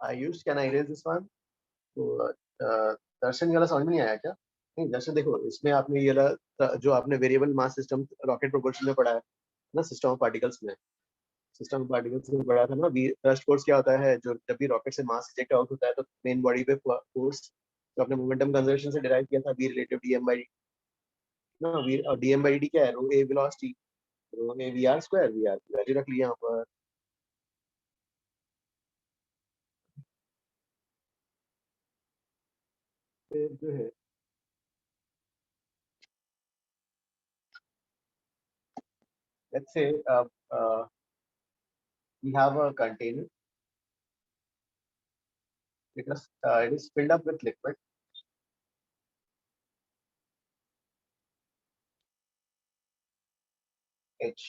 Ayush can I raise this one? तो दर्शन वाला समझ में नहीं आया क्या? नहीं दर्शन देखो, इसमें आपने ये जो आपने variable mass system rocket propulsion में पढ़ा है ना, सिस्टम ऑफ पार्टिकल्स में, सिस्टम ऑफ पार्टिकल्स में पढ़ा था ना, थ्रस्ट फोर्स क्या होता है, जो जब भी रॉकेट से मास इजेक्ट आउट होता है तो मेन बॉडी पे फोर्स तो अपने मोमेंटम कंजर्वेशन से डिराइव किया था, v रिलेटिव dm/dt ना। v और dm/dt क्या है? रो ए वेलोसिटी, रो ए vr स्क्वायर, vr की वैल्यू रख ली यहाँ पर। फिर जो है let's say we have a container, it is filled up with liquid, H,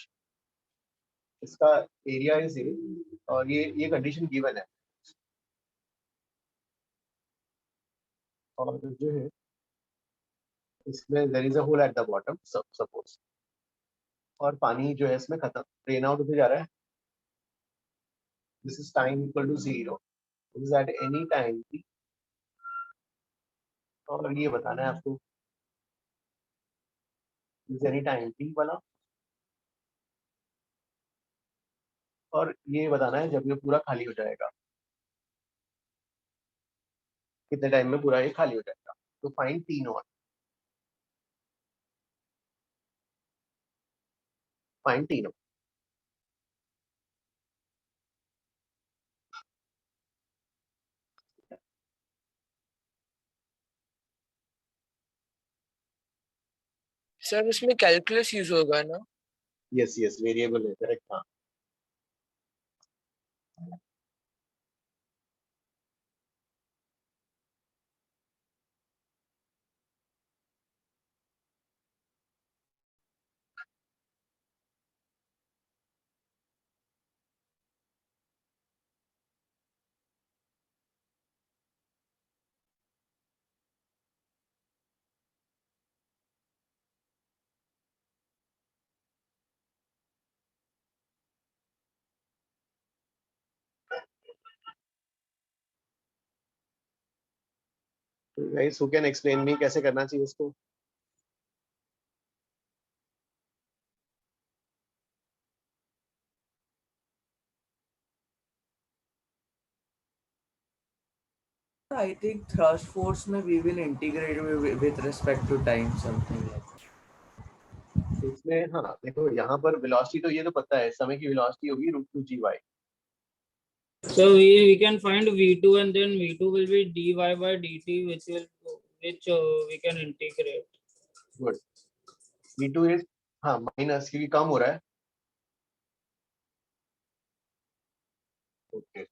इसका एरिया इज A और ये कंडीशन गिवन है। और जो है इसमें there is a hole at the bottom suppose, और पानी जो है इसमें खत्म ड्रेन आउट होते जा रहा है। This is time equal to 0, this is at any time t, और ये बताना है आपको दिस एनी टाइम t वाला, और ये बताना है जब ये पूरा खाली हो जाएगा, कितने टाइम में पूरा ये खाली हो जाएगा। तो find t not, find t not. Sir उसमें कैलकुलस यूज होगा ना? यस यस, वेरिएबल है, करेक्ट। हाँ guys who can explain me कैसे करना चाहिए इसको? I think thrust force में we will integrate with respect to time something like that. इसमें हाँ देखो, यहाँ पर वेलोसिटी तो ये तो पता है, समय की वेलोसिटी होगी √2 gy। So we can find v2 and then v2 will be dy by dt which we can integrate. Good. v2 is हाँ माइनस, क्योंकि कम हो रहा है। ओके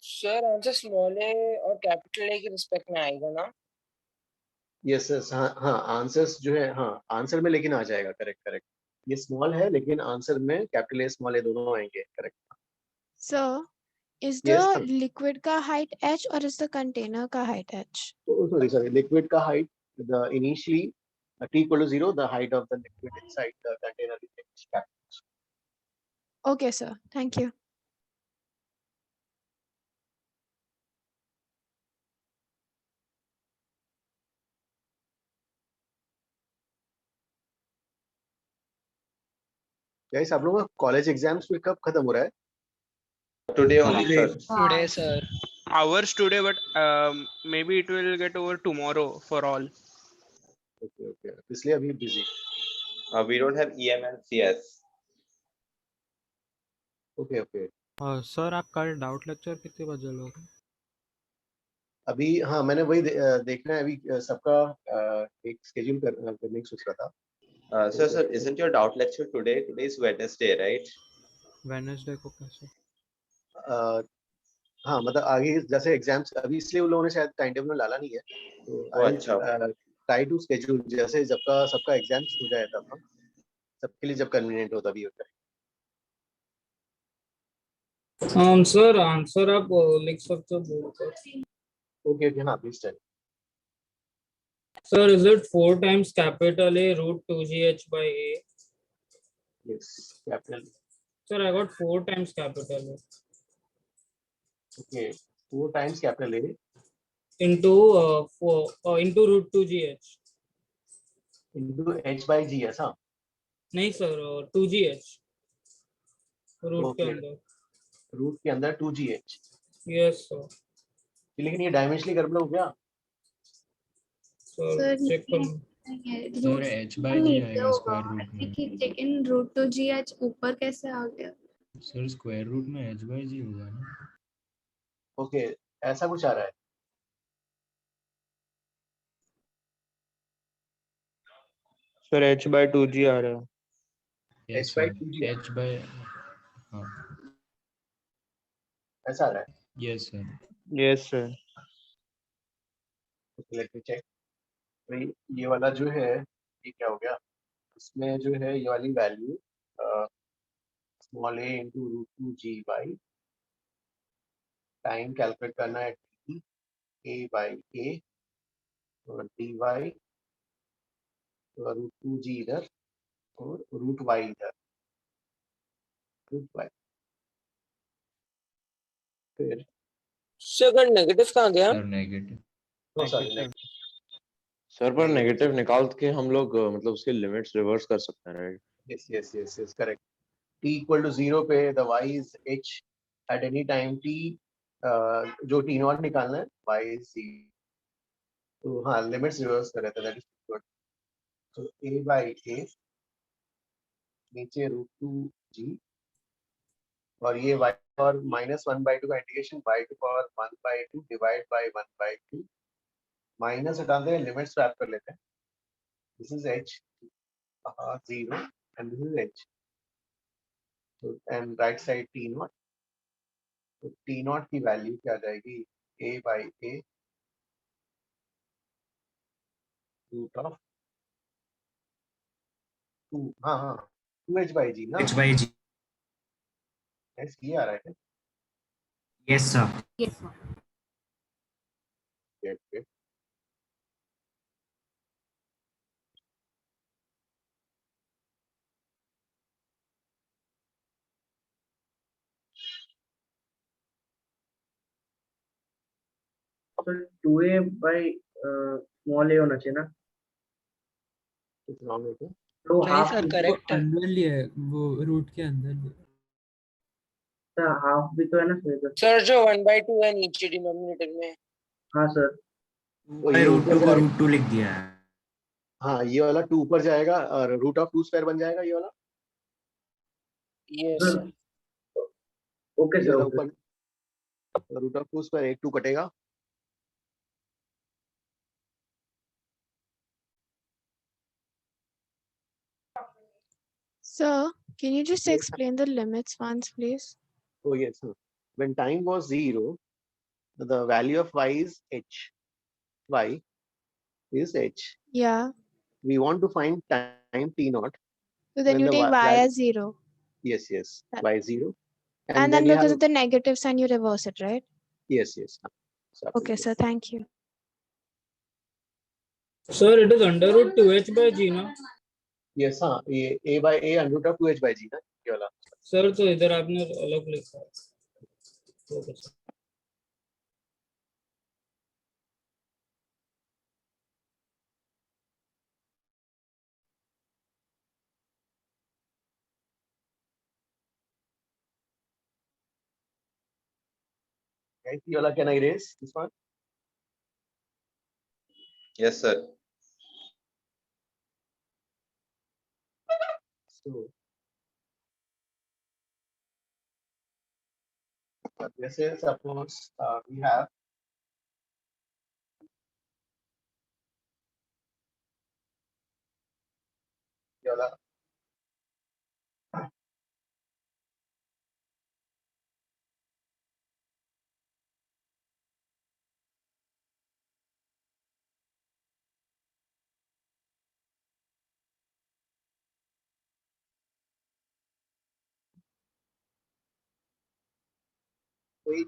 सर आंसर स्मॉल ए और कैपिटल ए के रिस्पेक्ट में आएगा ना? यस यस, हाँ हाँ, आंसर्स जो है, हाँ आंसर में लेकिन आ जाएगा, करेक्ट करेक्ट। ये स्मॉल है लेकिन आंसर में कैपिटल ए स्मॉल ए दोनों आएंगे, correct. So, is Yes, the sir. liquid का height h or is the container का height h? Sorry, sorry. Liquid का height, the initially t equal to 0, the height of the liquid inside the container is capital. Okay, sir. Thank you. Guys, आप लोगों का college exams में कब खत्म हो रहा है? Today only, sir. Today, sir. Hours today, but maybe it will get over tomorrow for all. Okay, okay. इसलिए अभी busy. We don't have EM and CS. Okay, okay. Sir आप कल डाउट लेक्चर कितने बजे लोगे? अभी हाँ, मैंने वही देखना है अभी सबका एक स्केड्यूल करने की सोच रहा था। Sir, isn't your doubt lecture today? Today is Wednesday, right? Wednesday को कैसे? हाँ, मतलब आगे जैसे एग्जाम्स अभी, इसलिए उन लोगों ने शायद टाइम टेबल में डाला नहीं है, तो आई ट्राई टू स्केड्यूल जैसे जब का सबका एग्जाम्स हो जाए तब हम सबके लिए जब कन्वीनियंट हो तभी होता है। सर आंसर आप लिख सकते हो बोर्ड पर। ओके ओके, हाँ please tell. Sir, is it 4 times capital A root 2gh by A? Yes, capital. Sir, I got 4 times capital A. Okay, 4 times capital A into into root 2gh. into h by g, ऐसा? नहीं sir, 2gh. root के अंदर. Root के अंदर 2gh. Yes sir. लेकिन ये dimensionally गड़बड़ हो गया। Sir, check कर सर h by g आएगा स्क्वायर रूट में। लेकिन रूट टू जी एच ऊपर कैसे आ गया? सर स्क्वायर रूट में h by g होगा ना। ओके, ऐसा कुछ आ रहा है। सर h by 2g आ रहा है। h by 2g, h by हाँ ऐसा आ रहा है। Yes sir. Yes sir. Let me check. ये वाला जो है, ये क्या हो गया, इसमें जो है ये वाली value small a into root 2g by time calculate करना है a बाई a और dy रूट 2g इधर और रूट y इधर, रूट y। फिर सर नेगेटिव कहाँ गया? Sir negative. सर पर नेगेटिव निकाल के हम लोग मतलब उसके लिमिट्स रिवर्स कर सकते हैं, right? Yes yes yes yes, correct. t equal to 0 पे the y is h at any time t, जो t नॉट निकालना है y इज c, तो हाँ लिमिट्स रिवर्स कर रहे थे, दैट इज गुड। तो a बाई a नीचे रूट 2g और ये y और -1/2 का integration y to power 1/2 divide by 1/2 minus हटाते हैं, लिमिट्स स्वैप कर लेते हैं। This is h 0 and this is h, तो and right side t naught, तो t नॉट की वैल्यू क्या आ जाएगी, a by a root of 2, हाँ हाँ 2h बाई g ना, h by g. yes, ये आ रहा है। Yes sir. Yes sir. Okay. तो 2a by small a होना चाहिए ना। तो नहीं हाफ सर करेक्ट है। अंदर लिया है वो रूट के अंदर लिया। सर हाफ भी तो है ना सर जो 1/2 है नीचे डिनोमिनेटर में। हाँ सर, ये रूट ऊपर टू को जाएगा। रूट 2 लिख दिया है। हाँ ये वाला 2 ऊपर जाएगा और रूट ऑफ 2 स्क्वायर बन जाएगा ये वाला। यस ओके ये सर। वाला ऊपर रूट ऑफ 2 स्क्वायर 1 2 कटेगा। Sir, can you just explain the limits once, please? Oh yes, sir. When time was 0, the value of y is h. Y is h. Yeah. We want to find time t naught. So then when you the take y as 0. Yes, yes. That- Y is 0. And then you because have, of the negative sign, you reverse it, right? yes, yes. Okay, sir. Thank you. Sir, it is under root 2h by g ना? Yes, हाँ, ये a by a under root of 2h by g ना, ये वाला. Sir तो इधर आपने अलग लिखा है. Okay, sir. Right, ये वाला can I erase this one? Yes, sir. So this is suppose we have ये वाला कोई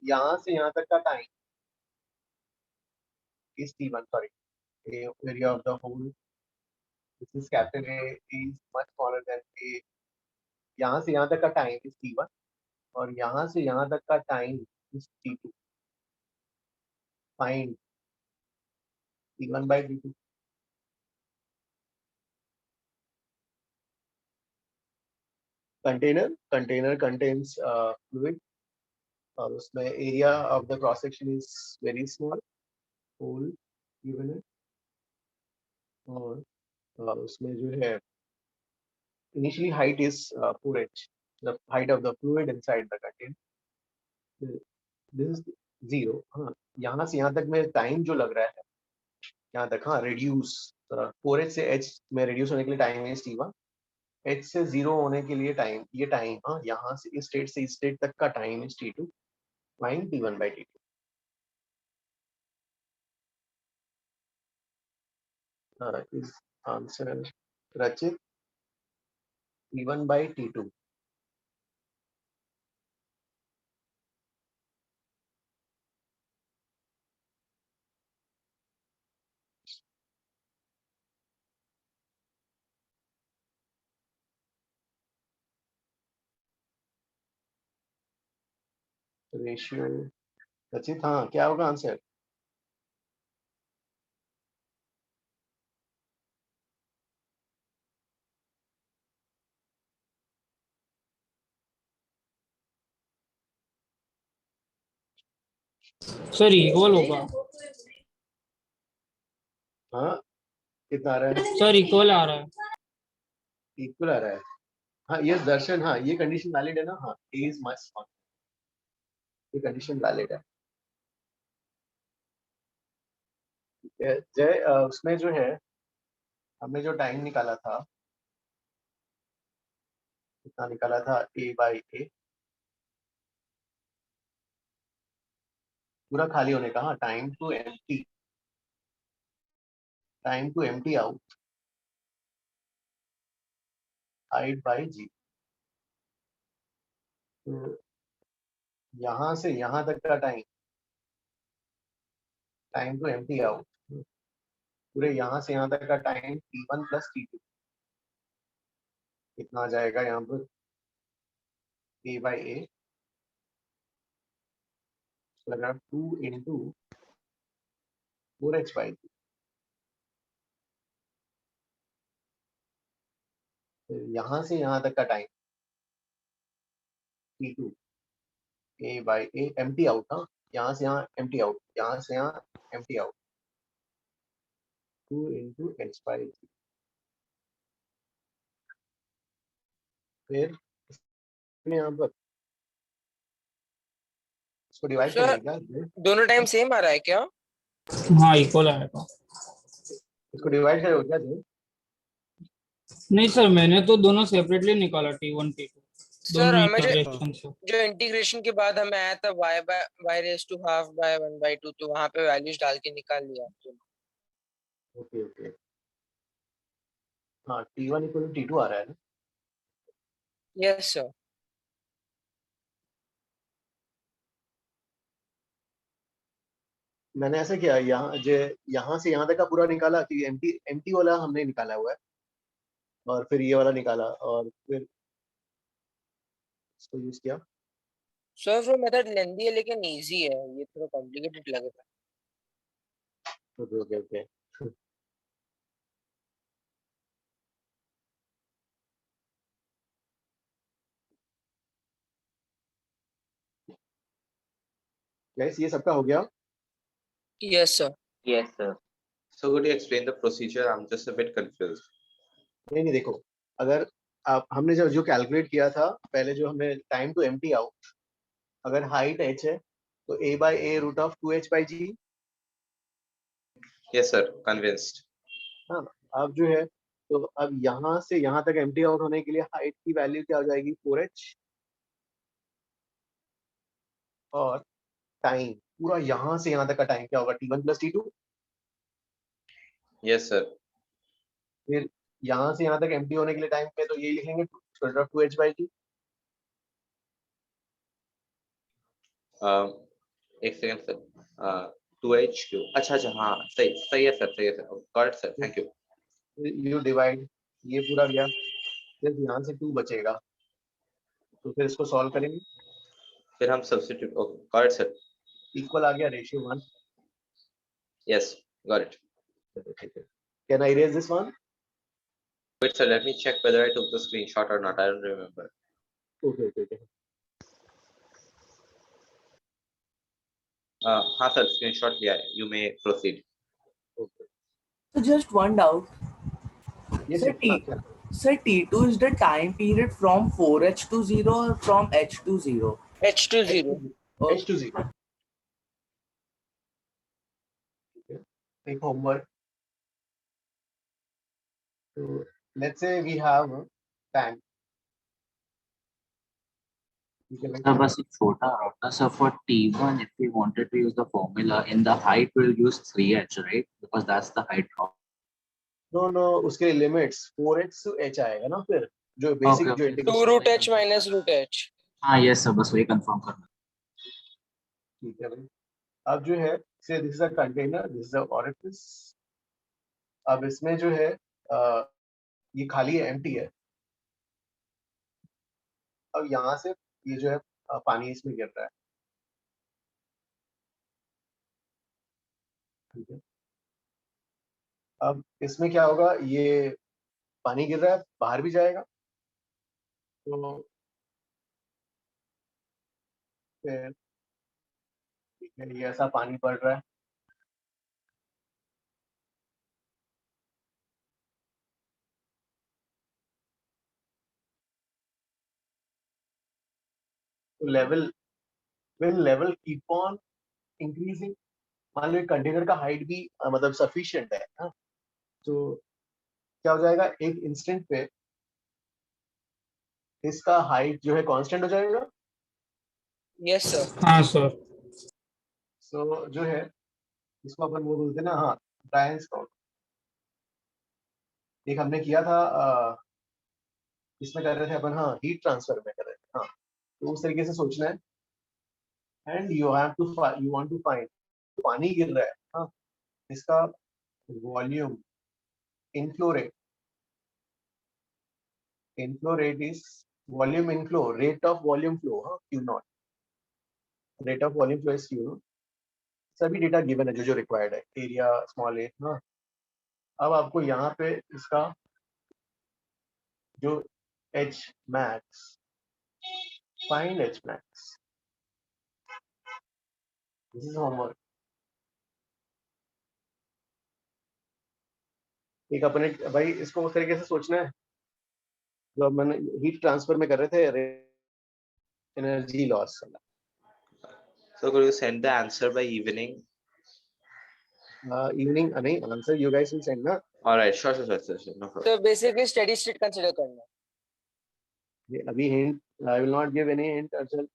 यहाँ से यहाँ तक का time is t1, sorry, area of the hole, this is capital A, is much smaller than A. यहाँ से यहाँ तक का टाइम is t1 और यहाँ से यहाँ तक का time is t2. Find t1 by t2. Container contains fluid और उसमें area of the cross section is very small, hole given है और उसमें जो है initially height is 4h, the height of the fluid inside the container. This is 0. हाँ, यहाँ से यहाँ तक में टाइम जो लग रहा है यहाँ तक, हाँ, reduce 4h से h में reduce होने के लिए टाइम is t1, h से 0 होने के लिए टाइम, ये टाइम, हाँ, यहाँ से इस स्टेट से इस स्टेट तक का time is t2. Find t1 by t2. Is answer Rachit t1 by t2. Ratio रचित, हाँ, क्या होगा आंसर? सर इक्वल होगा. हाँ, कितना आ रहा है? सर इक्वल आ रहा है. इक्वल आ रहा है. हाँ, ये दर्शन, हाँ, ये कंडीशन वैलिड है ना? हाँ, A is much smaller. ये कंडीशन वैलिड है. जय, उसमें जो है हमने जो टाइम निकाला था, कितना निकाला था? A by A पूरा खाली होने का. हाँ, time to empty out height by g. तो यहाँ से यहाँ तक का टाइम टू एम्प्टी आउट, पूरे यहाँ से यहाँ तक का टाइम t1 प्लस t2. कितना आ जाएगा यहाँ पर? A by A लगा 2 into 4h by 2. यहाँ से यहाँ तक का time t2 A by A empty out. हाँ, यहाँ से यहाँ एम्प्टी आउट, यहाँ से यहाँ empty out, 2 into h by 2. फिर यहाँ पर इसको डिवाइड सर करेगा. दोनों टाइम सेम आ रहा है क्या? हाँ इक्वल आएगा. इसको डिवाइड करोगे क्या? नहीं सर, मैंने तो दोनों सेपरेटली निकाला t1 t2. सर दोनों हमें जो इक्वेशन से। जो इंटीग्रेशन के बाद हमें आया था y raise to half by 1/2, तो वहां पे वैल्यूज डाल के निकाल लिया। ओके ओके, हाँ T1 इक्वल टू T2 आ रहा है ना। Yes sir. मैंने ऐसा किया, यहाँ से यहाँ तक का पूरा निकाला कि एम्प्टी एम्प्टी वाला हमने निकाला हुआ है, और फिर ये वाला निकाला और फिर इसको यूज किया। सर वो मेथड लेंदी है लेकिन इजी है, ये थोड़ा कॉम्प्लिकेटेड लग रहा है। ओके ओके ओके, गाइस ये सबका हो गया। Yes sir. Yes, sir. So could you explain the procedure? I'm just a bit confused. नहीं देखो, अगर आप हमने जो कैलकुलेट किया था पहले, जो हमने टाइम टू एम्प्टी आउट, अगर हाइट h है तो a by a root of 2h by g। Yes, sir. Convinced. हाँ, अब जो है तो अब यहाँ से यहाँ तक एम्प्टी आउट होने के लिए हाइट की वैल्यू क्या हो जाएगी 4h, और टाइम पूरा यहाँ से यहाँ तक का टाइम क्या होगा T1 plus T2। Yes, sir. फिर यहाँ से यहाँ तक एम्प्टी होने के लिए टाइम पे तो ये लिखेंगे 2h by g। एक सेकंड सर, 2h2, अच्छा अच्छा, हाँ सही सही है सर, सही है sir, got sir, thank you. You divide, ये पूरा गया, सिर्फ यहाँ से 2 बचेगा, तो फिर इसको सॉल्व करेंगे, फिर हम substitute, okay got sir. Equal आ गया ratio 1। Yes got it. Can I erase this one? Wait sir, let me check whether I took the screenshot or not. I don't remember. Okay okay okay. हाँ sir, screenshot लिया है, you may proceed. Okay. So just one doubt. Yes, Sir, T2 is the time period from 4h to 0 or from h to 0? h to 0. h to 0. Okay. Take homework. So let's say we have a tank. So बस एक छोटा होता, so for T1 if we wanted to use the formula in the height we'll use 3h, right? Because that's the height of. No, उसके limits 4h to h आएगा ना, फिर जो basic जो integration 2 root h minus root h। हाँ yes sir, बस वही confirm करना। ठीक है भाई। अब जो है से this is a container, this is a orifice. अब इसमें जो है ये खाली है, एम्प्टी है। अब यहाँ से ये जो है पानी इसमें गिर रहा है, ठीक है। अब इसमें क्या होगा, ये पानी गिर रहा है, बाहर भी जाएगा, तो फिर ये ऐसा पानी पड़ रहा है, तो लेवल कीप ऑन इंक्रीजिंग। मान लो कंटेनर का हाइट भी मतलब सफिशिएंट है ना, तो क्या हो जाएगा, एक इंस्टेंट पे इसका हाइट जो है कांस्टेंट हो जाएगा। Yes sir. हाँ सर। सो जो है इसको अपन वो बोलते हैं ना, हाँ ब्रायन स्काउट। एक हमने किया था इसमें कर रहे थे अपन, हाँ हीट ट्रांसफर में कर रहे थे, हाँ तो उस तरीके से सोचना है। And you want to find, पानी गिर रहा है, हाँ इसका volume inflow rate is volume inflow, rate of volume flow, हाँ Q naught, rate of volume flow is Q naught. सभी डेटा गिवन है जो रिक्वायर्ड है, एरिया स्मॉल ए, हाँ। अब आपको यहाँ पे इसका जो h max, find h max, this is homework। एक अपने भाई इसको उस तरीके से सोचना है जो मैंने हीट ट्रांसफर में कर रहे थे, energy loss. So could you send the answer by evening? Evening नहीं, answer you guys will send ना। All right, sure, no problem. तो बेसिकली स्टेडी स्टेट कंसीडर करना। ये अभी hint, I will not give any hint अर्चल।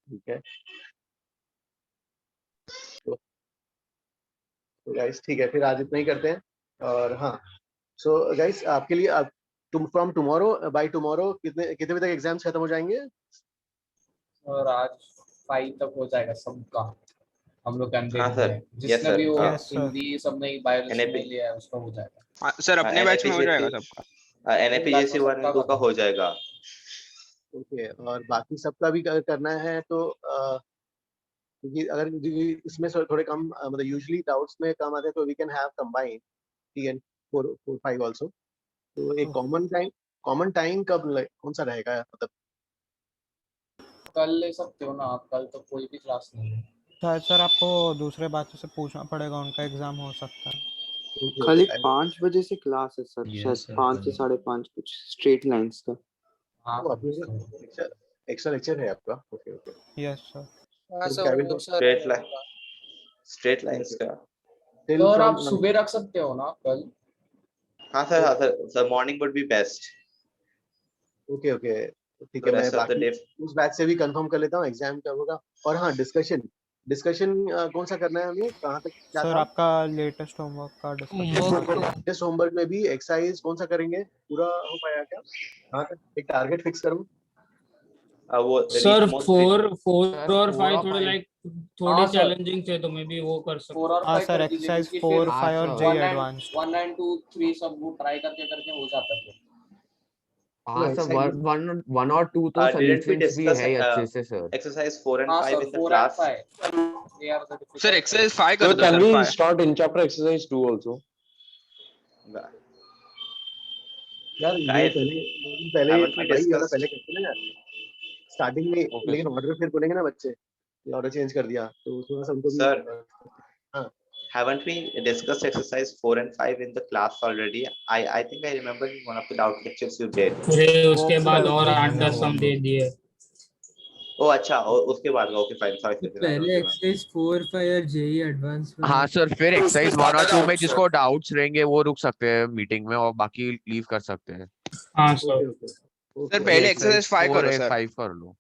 ठीक है, तो गाइस ठीक है, फिर आज इतना ही करते हैं। और हाँ, सो गाइस आपके लिए आप तुम फ्रॉम टुमारो, बाय टुमारो कितने कितने बजे तक एग्जाम्स खत्म हो जाएंगे? और आज 5 तक हो जाएगा सबका, हम लोग कैंडिडेट हाँ सर, में यस जिसने सर, भी वो Yes, sir. हिंदी सबने बायोलॉजी में NAP लिया है उसका हो जाएगा। सर अपने बैच में हो जाएगा सबका। बैच में NAPJC 1 सबका and 2 का खत्म। हो जाएगा। ओके, और बाकी सबका भी करना है तो क्योंकि अगर इसमें थोड़े कम मतलब यूजुअली डाउट्स में कम आते हैं तो we can have combine 3 and 4 5 also. तो एक कॉमन टाइम कब कौन सा रहेगा, मतलब कल ले सकते हो ना आप, कल तो कोई भी क्लास नहीं है। शायद सर आपको दूसरे बातों से पूछना पड़ेगा, उनका एग्जाम हो सकता है। खाली 5 बजे से क्लास है सर, शायद Yes, sir. 5 से 5:30 कुछ स्ट्रेट लाइंस का। एक्स्ट्रा लेक्चर है आपका? Okay okay, yes sir. हाँ तो सर, केविन वो सर स्ट्रेट लाइंस का। सर आप सुबह रख सकते हो ना कल? हाँ sir, morning would be best. Okay okay ठीक है, मैं बाकी उस बैच से भी कंफर्म कर लेता हूँ एग्जाम कब होगा। और हाँ, डिस्कशन कौन सा करना है हमें, कहाँ तक क्या सर था? आपका लेटेस्ट होमवर्क का डिस्कशन। लेटेस्ट होमवर्क में भी एक्सरसाइज कौन सा करेंगे, पूरा हो पाया क्या? हाँ, एक टारगेट फिक्स करूँ। वो सर most 4 Sir, और 4 5 और थोड़े 5 लाइक थोड़े हाँ सर, चैलेंजिंग थे, तो मैं भी वो कर सकता 4 हूँ। और हाँ 5 सर, कर दीजिए एक्सरसाइज क्योंकि 4, फिर 5 और one JEE and advanced. 1 and 2 3 सब वो ट्राई करके करके हो जाता है। हाँ सर, 1 और 2 तो didn't we सॉल्यूशंस भी discuss है अच्छे से सर। exercise 4 and हाँ 5 sir, in the 4 and class? 5 they are the difficult sir exercise 5 So कर दो can sir, we 5। start in chapter exercise 2 also? यार ये Guys, पहले haven't we वही वाला discussed? पहले करते ना यार, स्टार्टिंग में। Okay, लेकिन ऑर्डर फिर बोलेंगे ना बच्चे, ऑर्डर चेंज कर दिया तो थोड़ा सा उनको भी Sir, हाँ। haven't we discussed exercise 4 and 5 in the class already? I think I remember in one of the doubt lectures you did. फिर उसके बाद सर और देखे 8-10 हम दे दिए। Oh अच्छा, उसके बाद का, okay fine, sorry तो सर, पहले एक्सरसाइज 4, 5 और जेई एडवांस में। हाँ सर, फिर एक्सरसाइज 1 और 2 में जिसको डाउट्स रहेंगे वो रुक सकते हैं मीटिंग में और बाकी लीव कर सकते हैं। हाँ सर। सर पहले एक्सरसाइज 5 करो सर। 5 कर लो।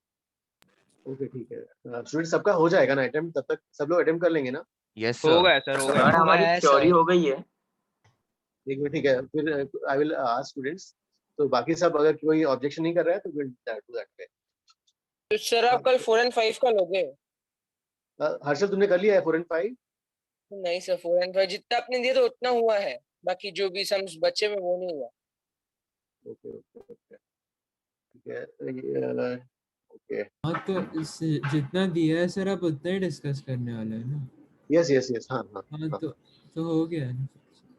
ओके ठीक है, स्टूडेंट सबका हो जाएगा ना अटेम्प्ट, तब तक सब लोग अटेम्प्ट कर लेंगे ना? यस हो सर। गया सर, हो गया। सर हमारी थ्योरी हो गई है। एक मिनट, ठीक है, फिर आई विल आस्क स्टूडेंट्स। तो बाकी सब अगर कोई ऑब्जेक्शन नहीं कर रहा है तो विल डू दैट वे। तो सर आप कल 4 and 5 का लोगे? हर्षल तुमने कर लिया है 4 and 5? नहीं सर, 4 and 5 जितना आपने दिया तो उतना हुआ है, बाकी जो भी सम बच्चे में वो नहीं हुआ। ओके ओके ओके ठीक है, ओके। हाँ तो जितना दिया है सर आप उतना ही डिस्कस करने वाले हैं ना? यस यस यस, हाँ हाँ हाँ तो हो गया ना।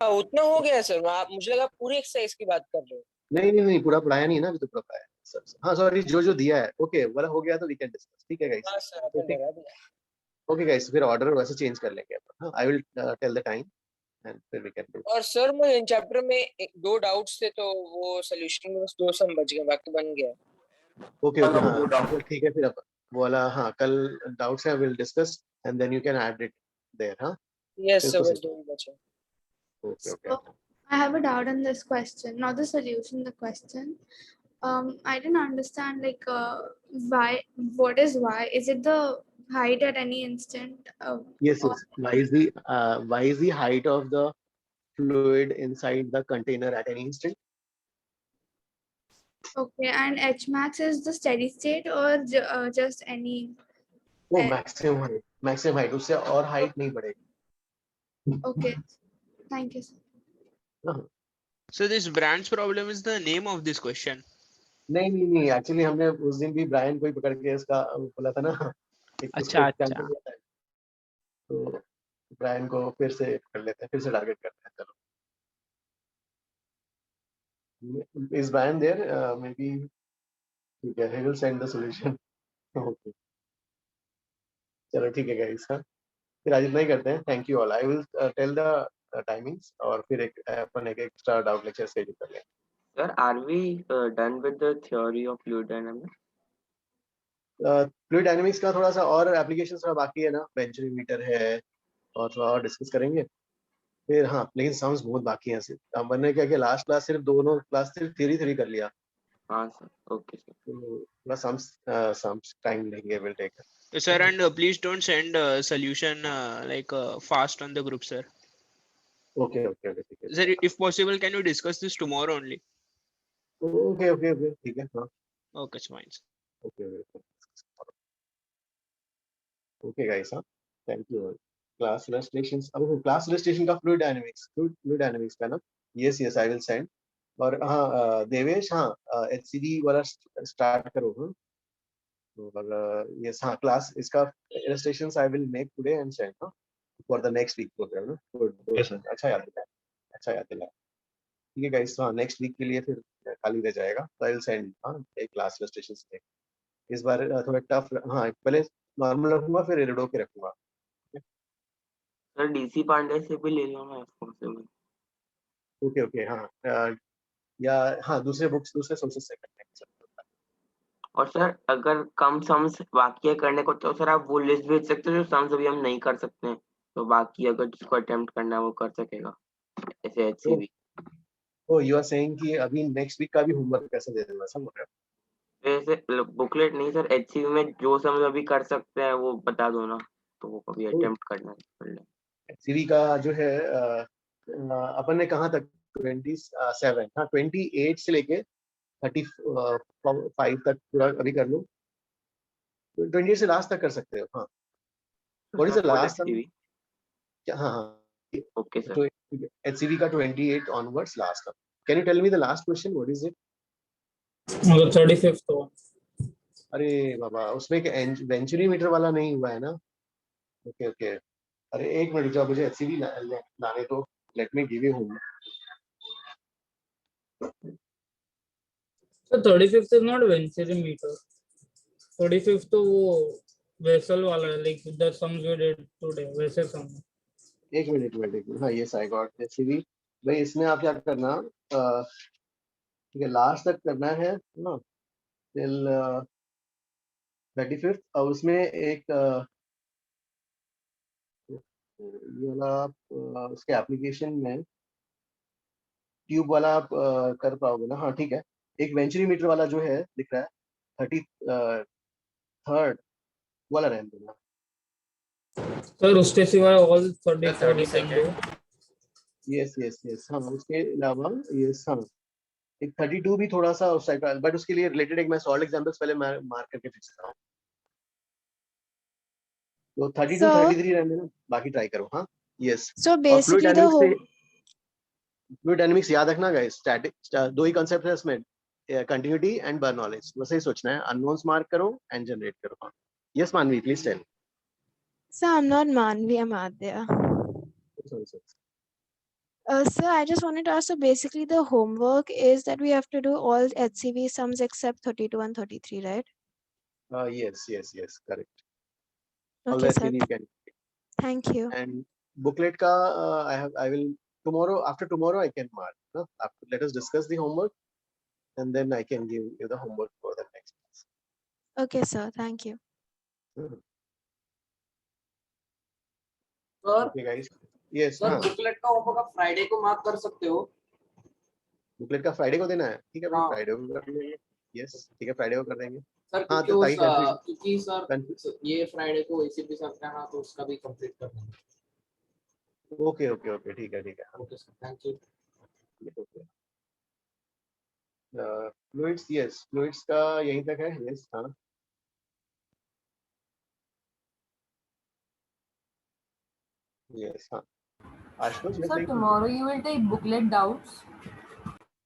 हाँ उतना हो गया सर, आप मुझे लगा पूरी एक्सरसाइज की बात कर रहे हो। नहीं, पूरा पढ़ाया नहीं है ना अभी, तो पूरा पढ़ाया है सर। हाँ सॉरी, जो दिया है ओके वाला हो गया तो वी कैन डिस्कस। ठीक है गाइस, हाँ सर, आपने लगा दिया। ओके गाइस, फिर ऑर्डर वैसे चेंज कर लेंगे अपन। हाँ, I will tell the time and फिर वी कैन डू। और सर मुझे इन चैप्टर में 2 डाउट्स थे, तो वो सॉल्यूशन में बस 2 सम बच गए, बाकी बन गया। ओके ओके, हाँ ठीक है, फिर अपन वो वाला हाँ कल डाउट्स है, will discuss and then you can add it there. हाँ यस सर, बस 2 ही बचे। Okay okay. So, I have a doubt on this question, not the solution, the question. I didn't understand why. What is y? Is it the height at any instant? Yes, yes. Why is the height of the fluid inside the container at any instant? Okay, and h max is the steady state or just any? वो maximum height, उससे और height नहीं बढ़ेगी। Okay, thank you, sir. So this Brand's problem is the name of this question. नहीं, actually हमने उस दिन भी ब्रायन को ही पकड़ के इसका बोला था ना, अच्छा तो ब्रायन को फिर से कर लेते हैं, फिर से टारगेट करते हैं। चलो, is Brian there? Maybe, ठीक है, he will send the solution. Okay चलो ठीक है गाइस, हाँ फिर आज इतना ही करते हैं। Thank you all. I will tell the timings और फिर अपन एक एक्स्ट्रा डाउट लेक्चर शेड्यूल कर लेंगे। Sir, are we done with the theory of fluid dynamics? Fluid dynamics का थोड़ा सा और एप्लीकेशन थोड़ा बाकी है ना, बेंचोमीटर है और थोड़ा और डिस्कस करेंगे। फिर हाँ, लेकिन सम्स बहुत बाकी हैं सिर्फ। हमने क्या किया लास्ट क्लास सिर्फ दोनों क्लास सिर्फ थ्योरी कर लिया। हाँ सर, ओके सर। तो थोड़ा सम्स टाइम लेंगे, will take. Sir, and please don't send solution fast on the group, sir. Okay okay okay, ठीक है। Sir, if possible, can you discuss this tomorrow only? Okay okay okay, ठीक है। हाँ Okay, it's fine. Okay okay guys. हाँ, thank you. Class illustrations, अब class illustration का fluid dynamics का ना, yes yes I will send. और हाँ देवेश, हाँ एचसीडी वाला स्टार्ट करो। हाँ, और यस हाँ, क्लास इसका illustrations I will make today and send for the next week program ना। Yes, sir. अच्छा याद दिलाया, अच्छा याद दिलाया। ठीक है गाइस, हाँ नेक्स्ट वीक के लिए फिर खाली रह जाएगा, तो आई विल सेंड एक क्लास इलस्ट्रेशंस में। इस बार थोड़ा टफ, हाँ पहले नॉर्मल रखूंगा फिर एरिडो के रखूंगा। सर डीसी पांडे से भी ले लो ना possible। ओके ओके, हाँ या हाँ दूसरे बुक्स दूसरे सोर्सेस से करते हैं। और सर अगर कम सम्स बाकी है करने को, तो सर आप वो लिस्ट भेज सकते हो जो सम्स अभी हम नहीं कर सकते हैं, तो बाकी अगर जिसको अटेम्प्ट करना है वो कर सकेगा, ऐसे एचसीवी। तो यू आर सेइंग कि अभी नेक्स्ट वीक का भी होमवर्क कैसे दे देना, सब हो रहा है। ऐसे बुकलेट नहीं सर, एचसीवी में जो सम्स अभी कर सकते हैं वो बता दो ना, तो वो कभी अटेम्प्ट करना है कर ले। सीवी का जो है अपन ने कहाँ तक 27, हाँ 28 से लेके 35 तक पूरा अभी कर लो। 28 से लास्ट तक कर सकते हो। हाँ, व्हाट इज द लास्ट क्या? हाँ हाँ ओके सर। तो एचसीवी का 28 onwards last. Can you tell me the last question, what is it? मतलब 35th तो अरे बाबा, उसमें एक वेंचुरी मीटर वाला नहीं हुआ है ना। ओके ओके, अरे एक मिनट रुको, मुझे एचसीवी लाने तो, let me give you homework. So 35th is not Venturi meter. 35th तो वो vessel वाला है, like the sums we did today, वैसे sum। एक मिनट, हाँ यस आई गॉट एचसीवी। भाई इसमें आप क्या करना, ठीक है लास्ट तक करना है ना, टिल 35th। और उसमें एक ये वाला आप उसके एप्लीकेशन में ट्यूब वाला आप कर पाओगे ना। हाँ ठीक है, एक वेंचुरी मीटर वाला जो है दिख रहा है 33rd वाला रहने देना। सर उसके सिवाय all 34 यस यस यस, हाँ उसके अलावा यस, हाँ एक 32 भी थोड़ा सा उस टाइप का, बट उसके लिए रिलेटेड एक मैं सॉल्व एग्जांपल्स पहले मार्क करके फिक्स कर रहा हूँ। तो 32 So- 33 रहने देना, बाकी ट्राई करो। हाँ यस। So और basically the whole fluid dynamics याद रखना गाइस, स्टैटिक दो ही कांसेप्ट है इसमें, कंटिन्यूटी एंड बर्न नॉलेज। वैसे ही सोचना है, अननोन्स मार्क करो एंड जनरेट करो। हाँ yes Manvi please tell. So I'm not Manvi, I'm Adya. sorry. So I just wanted to ask, so basically the homework is that we have to do all HCV sums except 32 and 33, right? Yes, correct. All Okay, the sir. SCV you can. Thank you. And booklet ka I will tomorrow, after tomorrow I can mark. No? Let us discuss the homework and then I can give you the homework for the next class. Okay, sir. Thank you. Sir Okay guys. Yes. Sir हाँ, booklet का homework आप Friday को mark कर सकते हो। Booklet का Friday को देना है, ठीक है भाई, हाँ। फ्राइडे को कर लेंगे। यस ठीक है, फ्राइडे को कर देंगे। सर हाँ क्योंकि तो ताकि confusion- क्योंकि सर ये फ्राइडे को एसीपी सर का ना, तो उसका भी कंप्लीट करना है। ओके ठीक है। Okay sir, thank you. Fluids, yes fluids का यहीं तक है। यस हाँ यस हाँ Ashutosh, Sir, tomorrow you will take booklet doubts.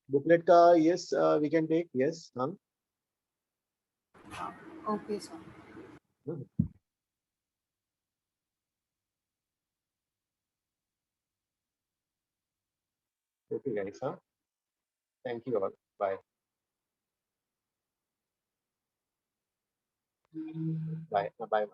Booklet का yes we can take. Yes हाँ Okay, sir. ओके गाइस, हाँ thank you all, bye bye.